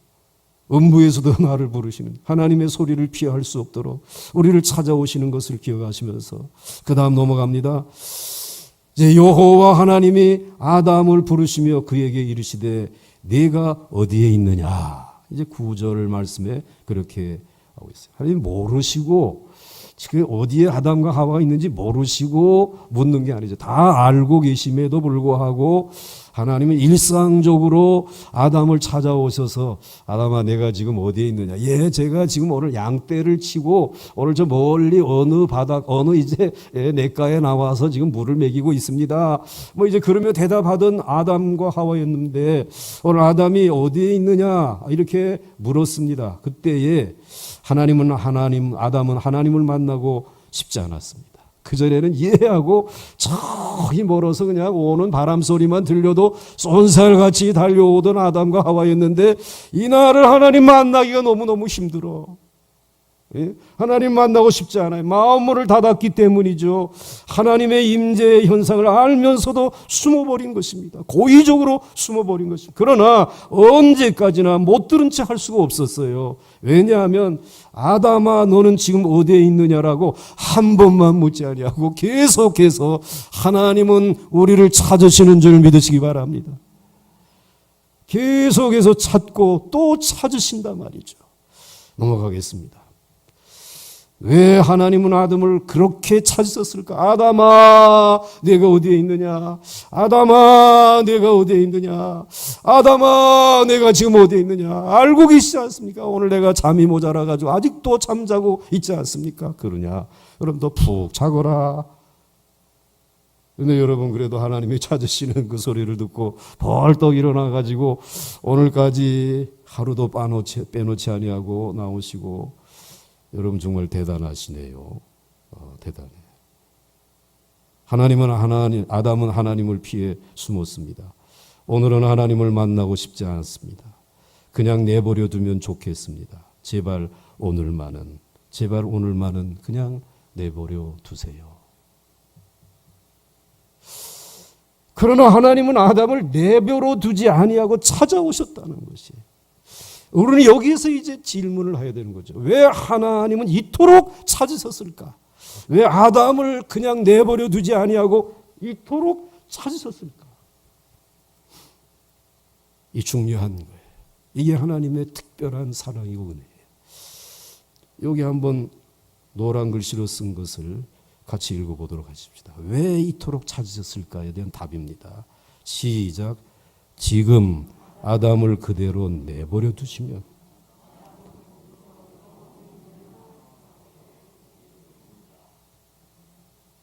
음부에서도 나를 부르시는 하나님의 소리를 피할 수 없도록 우리를 찾아오시는 것을 기억하시면서 그 다음 넘어갑니다. 이제 여호와 하나님이 아담을 부르시며 그에게 이르시되 네가 어디에 있느냐. 이제 9절 말씀에 그렇게 하고 있어요. 하나님 모르시고 지금 어디에 아담과 하와가 있는지 모르시고 묻는 게 아니죠. 다 알고 계심에도 불구하고 하나님은 일상적으로 아담을 찾아오셔서 아담아 내가 지금 어디에 있느냐. 예, 제가 지금 오늘 양떼를 치고 오늘 저 멀리 어느 바닥 어느 이제 냇가에 나와서 지금 물을 먹이고 있습니다. 뭐 이제 그러면 대답하던 아담과 하와였는데 오늘 아담이 어디에 있느냐 이렇게 물었습니다. 그때에 아담은 하나님을 만나고 싶지 않았습니다. 그전에는 이해하고 저기 멀어서 그냥 오는 바람 소리만 들려도 쏜살같이 달려오던 아담과 하와였는데 이날을 하나님 만나기가 너무너무 힘들어. 예? 하나님 만나고 싶지 않아요. 마음문을 닫았기 때문이죠. 하나님의 임재의 현상을 알면서도 숨어버린 것입니다. 고의적으로 숨어버린 것입니다. 그러나 언제까지나 못 들은 채 할 수가 없었어요. 왜냐하면 아담아 너는 지금 어디에 있느냐라고 한 번만 묻지 아니하고 계속해서 하나님은 우리를 찾으시는 줄 믿으시기 바랍니다. 계속해서 찾고 또 찾으신단 말이죠. 넘어가겠습니다. 왜 하나님은 아담을 그렇게 찾으셨을까? 아담아 내가 어디에 있느냐? 아담아 내가 어디에 있느냐? 아담아 내가 지금 어디에 있느냐? 알고 계시지 않습니까? 오늘 내가 잠이 모자라가지고 아직도 잠자고 있지 않습니까? 그러냐? 여러분 더 푹 자거라. 근데 여러분 그래도 하나님이 찾으시는 그 소리를 듣고 벌떡 일어나가지고 오늘까지 하루도 빼놓지 아니하고 나오시고 여러분 정말 대단하시네요. 대단해. 아담은 하나님을 피해 숨었습니다. 오늘은 하나님을 만나고 싶지 않습니다. 그냥 내버려 두면 좋겠습니다. 제발 오늘만은 그냥 내버려 두세요. 그러나 하나님은 아담을 내버려 두지 아니하고 찾아오셨다는 것이에요. 우리는 여기에서 이제 질문을 해야 되는 거죠. 왜 하나님은 이토록 찾으셨을까? 왜 아담을 그냥 내버려 두지 아니하고 이토록 찾으셨을까? 이 중요한 거예요. 이게 하나님의 특별한 사랑이고 은혜예요. 여기 한번 노란 글씨로 쓴 것을 같이 읽어보도록 하십시다. 왜 이토록 찾으셨을까에 대한 답입니다. 시작. 지금 아담을 그대로 내버려 두시면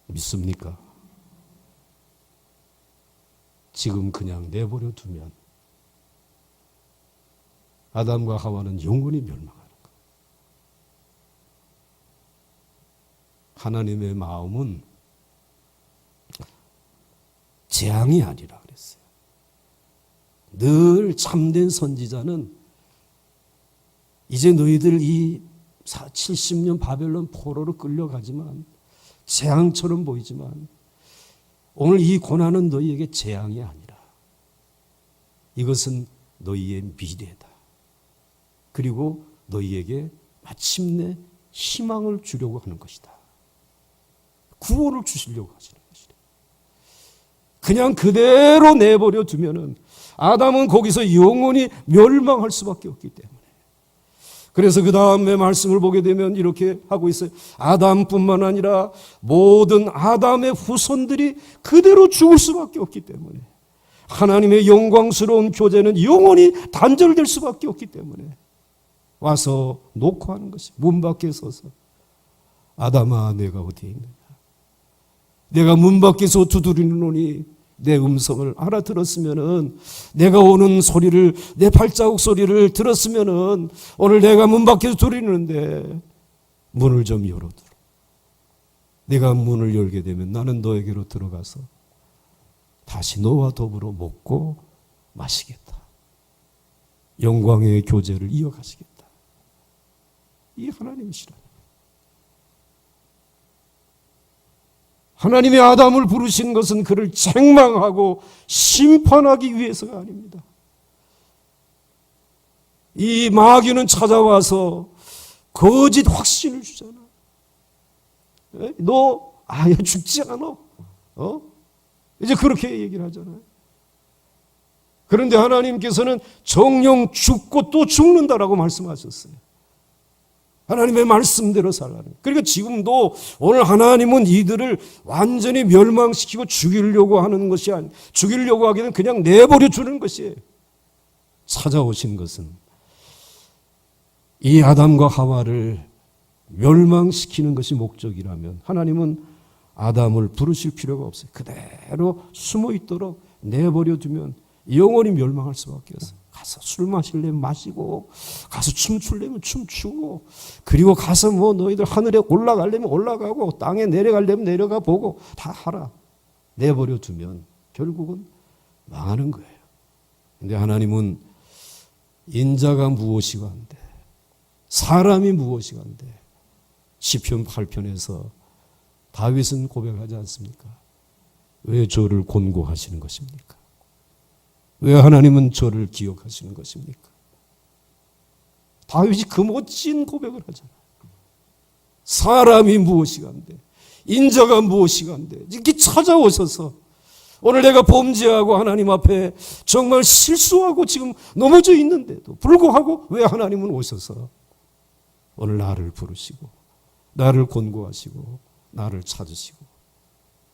믿습니까? 지금 그냥 내버려 두면 아담과 하와는 영원히 멸망하는 거예요. 하나님의 마음은 재앙이 아니라 그랬어요. 늘 참된 선지자는 이제 너희들 이 70년 바벨론 포로로 끌려가지만 재앙처럼 보이지만 오늘 이 고난은 너희에게 재앙이 아니라 이것은 너희의 미래다. 그리고 너희에게 마침내 희망을 주려고 하는 것이다. 구원을 주시려고 하시는 것이다. 그냥 그대로 내버려 두면은 아담은 거기서 영원히 멸망할 수밖에 없기 때문에. 그래서 그 다음에 말씀을 보게 되면 이렇게 하고 있어요. 아담뿐만 아니라 모든 아담의 후손들이 그대로 죽을 수밖에 없기 때문에. 하나님의 영광스러운 교제는 영원히 단절될 수밖에 없기 때문에 와서 놓고 하는 것이 문 밖에 서서 아담아 내가 어디에 있느냐. 내가 문 밖에서 두드리노니 내 음성을 알아들었으면은 내가 오는 소리를 내 발자국 소리를 들었으면은 오늘 내가 문 밖에서 두드리는데 문을 좀 열어두라. 내가 문을 열게 되면 나는 너에게로 들어가서 다시 너와 더불어 먹고 마시겠다. 영광의 교제를 이어가시겠다. 이 하나님이시라. 하나님의 아담을 부르신 것은 그를 책망하고 심판하기 위해서가 아닙니다. 이 마귀는 찾아와서 거짓 확신을 주잖아. 너 아예 죽지 않아. 이제 그렇게 얘기를 하잖아요. 그런데 하나님께서는 정녕 죽고 또 죽는다라고 말씀하셨어요. 하나님의 말씀대로 살라는. 그러니까 지금도 오늘 하나님은 이들을 완전히 멸망시키고 죽이려고 하는 것이 아니, 죽이려고 하기는 그냥 내버려 주는 것이에요. 찾아오신 것은 이 아담과 하와를 멸망시키는 것이 목적이라면 하나님은 아담을 부르실 필요가 없어요. 그대로 숨어 있도록 내버려 두면 영원히 멸망할 수밖에 없어요. 가서 술 마실려면 마시고, 가서 춤추려면 춤추고, 그리고 가서 뭐 너희들 하늘에 올라가려면 올라가고, 땅에 내려가려면 내려가 보고 다 하라. 내버려 두면 결국은 망하는 거예요. 근데 하나님은 인자가 무엇이고 한데, 사람이 무엇이고 한데, 시편 8편에서 다윗은 고백하지 않습니까? 왜 저를 곤고하시는 것입니까? 왜 하나님은 저를 기억하시는 것입니까? 다윗이 그 멋진 고백을 하잖아요. 사람이 무엇이간데, 인자가 무엇이간데, 이렇게 찾아오셔서 오늘 내가 범죄하고 하나님 앞에 정말 실수하고 지금 넘어져 있는데도 불구하고 왜 하나님은 오셔서 오늘 나를 부르시고 나를 권고하시고 나를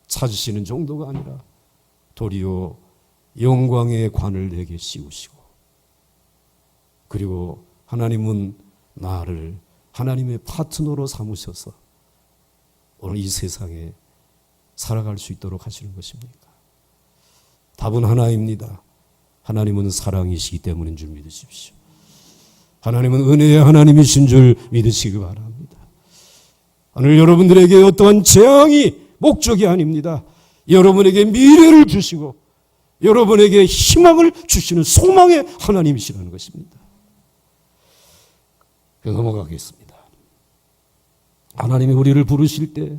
찾으시는 정도가 아니라 도리어 영광의 관을 내게 씌우시고, 그리고 하나님은 나를 하나님의 파트너로 삼으셔서 오늘 이 세상에 살아갈 수 있도록 하시는 것입니까? 답은 하나입니다. 하나님은 사랑이시기 때문인 줄 믿으십시오. 하나님은 은혜의 하나님이신 줄 믿으시기 바랍니다. 오늘 여러분들에게 어떠한 재앙이 목적이 아닙니다. 여러분에게 미래를 주시고 여러분에게 희망을 주시는 소망의 하나님이시라는 것입니다. 넘어가겠습니다. 하나님이 우리를 부르실 때,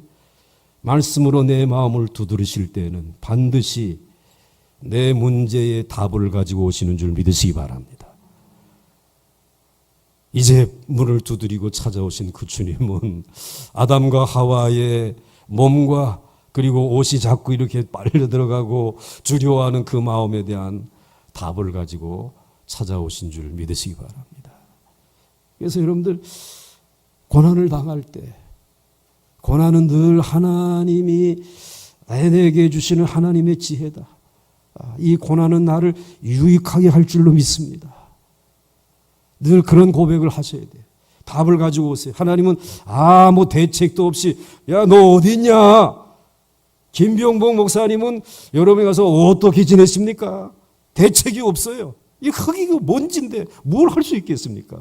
말씀으로 내 마음을 두드리실 때에는 반드시 내 문제의 답을 가지고 오시는 줄 믿으시기 바랍니다. 이제 문을 두드리고 찾아오신 그 주님은 아담과 하와의 몸과 그리고 옷이 자꾸 이렇게 빨려 들어가고 두려워하는 그 마음에 대한 답을 가지고 찾아오신 줄 믿으시기 바랍니다. 그래서 여러분들 고난을 당할 때, 고난은 늘 하나님이 내게 주시는 하나님의 지혜다. 이 고난은 나를 유익하게 할 줄로 믿습니다. 늘 그런 고백을 하셔야 돼요. 답을 가지고 오세요. 하나님은 아무 대책도 없이, 야, 너 어디 있냐? 김병복 목사님은 여러분이 가서 어떻게 지냈습니까? 대책이 없어요. 이 흙이고 먼지인데 뭘 할 수 있겠습니까?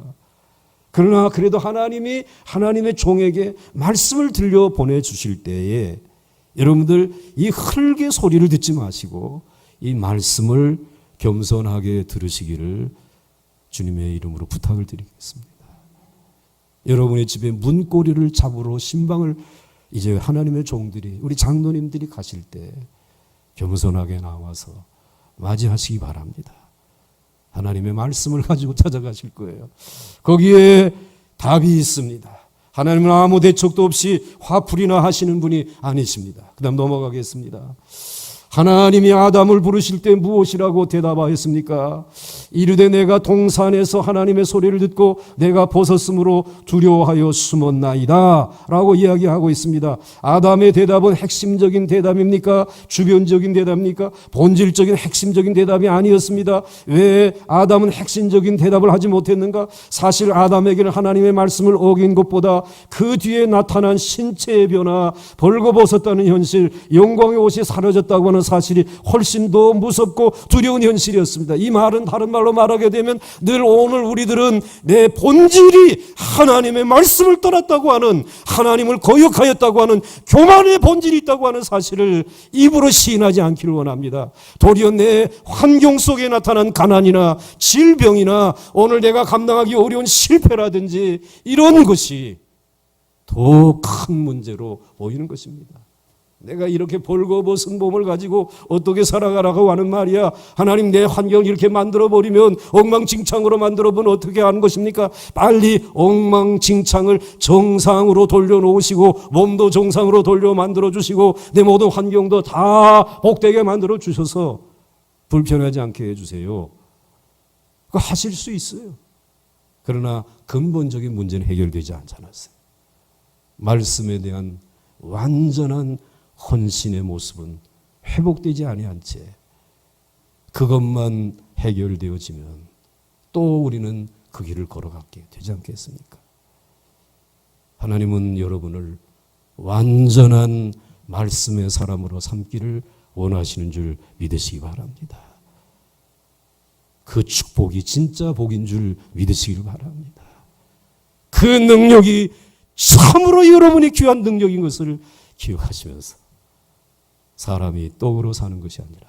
그러나 그래도 하나님이 하나님의 종에게 말씀을 들려 보내주실 때에 여러분들 이 흙의 소리를 듣지 마시고 이 말씀을 겸손하게 들으시기를 주님의 이름으로 부탁을 드리겠습니다. 여러분의 집에 문고리를 잡으러 신방을 이제 하나님의 종들이, 우리 장로님들이 가실 때 겸손하게 나와서 맞이하시기 바랍니다. 하나님의 말씀을 가지고 찾아가실 거예요. 거기에 답이 있습니다. 하나님은 아무 대책도 없이 화풀이나 하시는 분이 아니십니다. 그 다음 넘어가겠습니다. 하나님이 아담을 부르실 때 무엇이라고 대답하였습니까? 이르되 내가 동산에서 하나님의 소리를 듣고 내가 벗었으므로 두려워하여 숨었나이다 라고 이야기하고 있습니다. 아담의 대답은 핵심적인 대답입니까? 주변적인 대답입니까? 본질적인 핵심적인 대답이 아니었습니다. 왜 아담은 핵심적인 대답을 하지 못했는가? 사실 아담에게는 하나님의 말씀을 어긴 것보다 그 뒤에 나타난 신체의 변화, 벌거벗었다는 현실, 영광의 옷이 사라졌다고 하는 사실이 훨씬 더 무섭고 두려운 현실이었습니다. 이 말은 다른 말로 말하게 되면 늘 오늘 우리들은 내 본질이 하나님의 말씀을 떠났다고 하는, 하나님을 거역하였다고 하는 교만의 본질이 있다고 하는 사실을 입으로 시인하지 않기를 원합니다. 도리어 내 환경 속에 나타난 가난이나 질병이나 오늘 내가 감당하기 어려운 실패라든지 이런 것이 더 큰 문제로 보이는 것입니다. 내가 이렇게 벌거벗은 몸을 가지고 어떻게 살아가라고 하는 말이야. 하나님 내 환경을 이렇게 만들어버리면, 엉망진창으로 만들어보면 어떻게 하는 것입니까? 빨리 엉망진창을 정상으로 돌려놓으시고 몸도 정상으로 돌려 만들어주시고 내 모든 환경도 다 복되게 만들어주셔서 불편하지 않게 해주세요. 그거 하실 수 있어요. 그러나 근본적인 문제는 해결되지 않지 않았어요. 말씀에 대한 완전한 헌신의 모습은 회복되지 아니한 채 그것만 해결되어지면 또 우리는 그 길을 걸어가게 되지 않겠습니까? 하나님은 여러분을 완전한 말씀의 사람으로 삼기를 원하시는 줄 믿으시기 바랍니다. 그 축복이 진짜 복인 줄 믿으시길 바랍니다. 그 능력이 참으로 여러분이 귀한 능력인 것을 기억하시면서 사람이 떡으로 사는 것이 아니라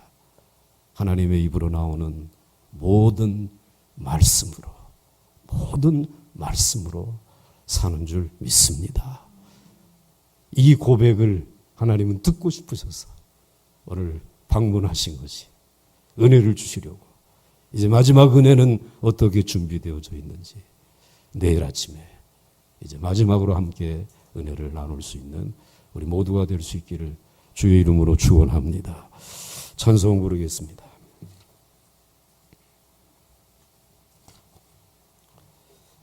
하나님의 입으로 나오는 모든 말씀으로 사는 줄 믿습니다. 이 고백을 하나님은 듣고 싶으셔서 오늘 방문하신 것이 은혜를 주시려고. 이제 마지막 은혜는 어떻게 준비되어져 있는지 내일 아침에 이제 마지막으로 함께 은혜를 나눌 수 있는 우리 모두가 될 수 있기를 주의 이름으로 축원합니다. 찬송 부르겠습니다.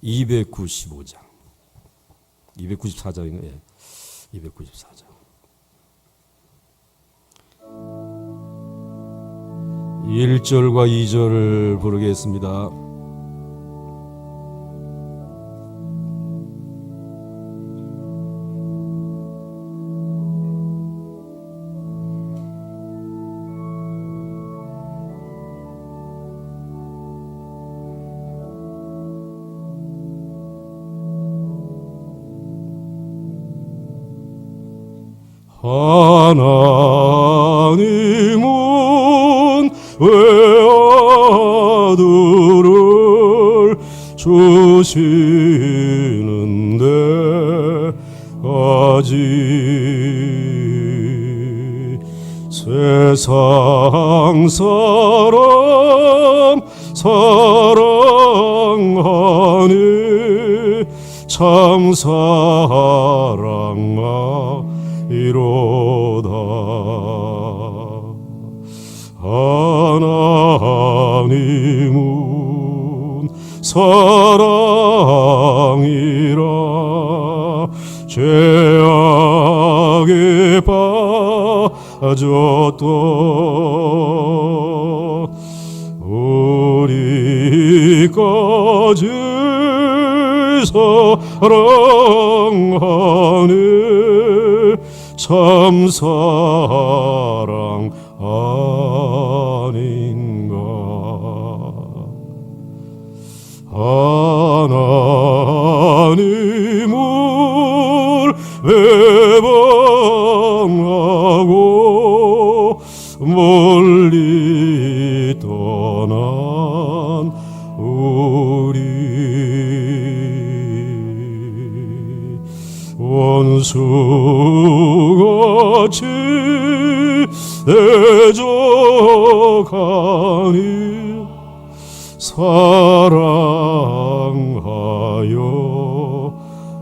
295장 294장인가요? 예. 294장 1절과 2절을 부르겠습니다. 하나님은 외아들을 주시는 데까지 세상 사람 사랑하니 참 사랑하리로다. 하나님은 사랑이라 죄악에 빠졌던 우리까지 사랑하네 참 사랑 아닌가. 하나님을 배반하고 멀리 떠난 우리 원수같이 대적하니 사랑하여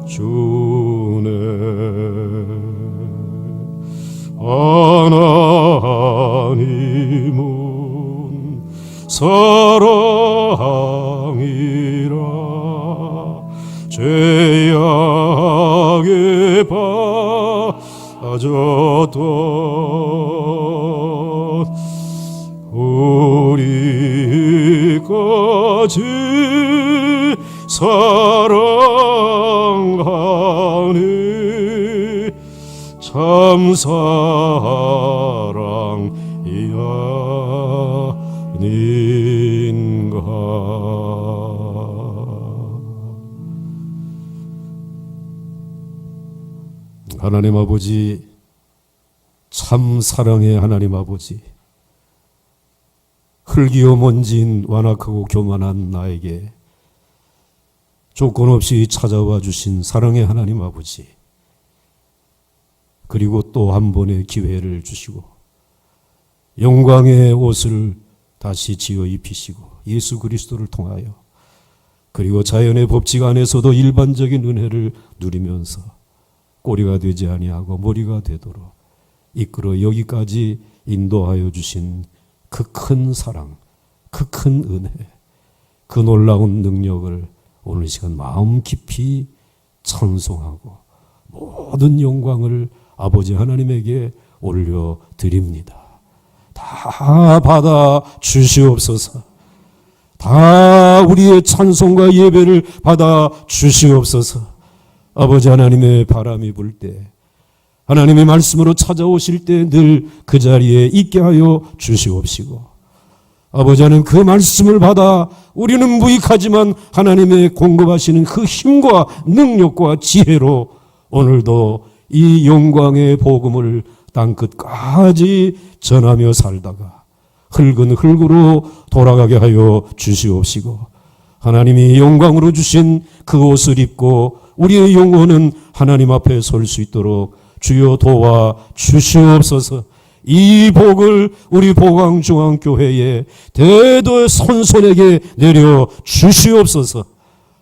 주네. 하나님은 사랑이라 죄악에 빠졌던 우리까지 사랑하니 참 사랑이 아닌가. 하나님 아버지, 참 사랑의 하나님 아버지, 흙이요 먼지인 완악하고 교만한 나에게 조건 없이 찾아와 주신 사랑의 하나님 아버지, 그리고 또 한 번의 기회를 주시고 영광의 옷을 다시 지어 입히시고 예수 그리스도를 통하여 그리고 자연의 법칙 안에서도 일반적인 은혜를 누리면서 꼬리가 되지 아니하고 머리가 되도록 이끌어 여기까지 인도하여 주신 그 큰 사랑, 그 큰 은혜, 그 놀라운 능력을 오늘 이 시간 마음 깊이 찬송하고 모든 영광을 아버지 하나님에게 올려드립니다. 다 받아 주시옵소서. 다 우리의 찬송과 예배를 받아 주시옵소서. 아버지 하나님의 바람이 불 때, 하나님의 말씀으로 찾아오실 때 늘 그 자리에 있게 하여 주시옵시고, 아버지 하나님 그 말씀을 받아 우리는 무익하지만 하나님의 공급하시는 그 힘과 능력과 지혜로 오늘도 이 영광의 복음을 땅끝까지 전하며 살다가 흙은 흙으로 돌아가게 하여 주시옵시고, 하나님이 영광으로 주신 그 옷을 입고 우리의 영혼은 하나님 앞에 설 수 있도록 주여 도와 주시옵소서. 이 복을 우리 보강중앙교회에 대도 선손에게 내려 주시옵소서.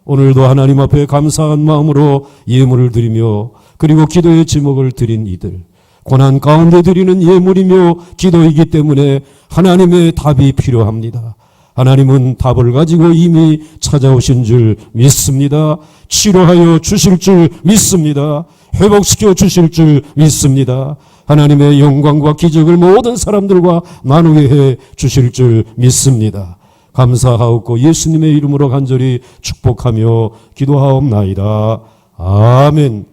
오늘도 하나님 앞에 감사한 마음으로 예물을 드리며 그리고 기도의 제목을 드린 이들, 고난 가운데 드리는 예물이며 기도이기 때문에 하나님의 답이 필요합니다. 하나님은 답을 가지고 이미 찾아오신 줄 믿습니다. 치료하여 주실 줄 믿습니다. 회복시켜 주실 줄 믿습니다. 하나님의 영광과 기적을 모든 사람들과 나누게 해 주실 줄 믿습니다. 감사하옵고 예수님의 이름으로 간절히 축복하며 기도하옵나이다. 아멘.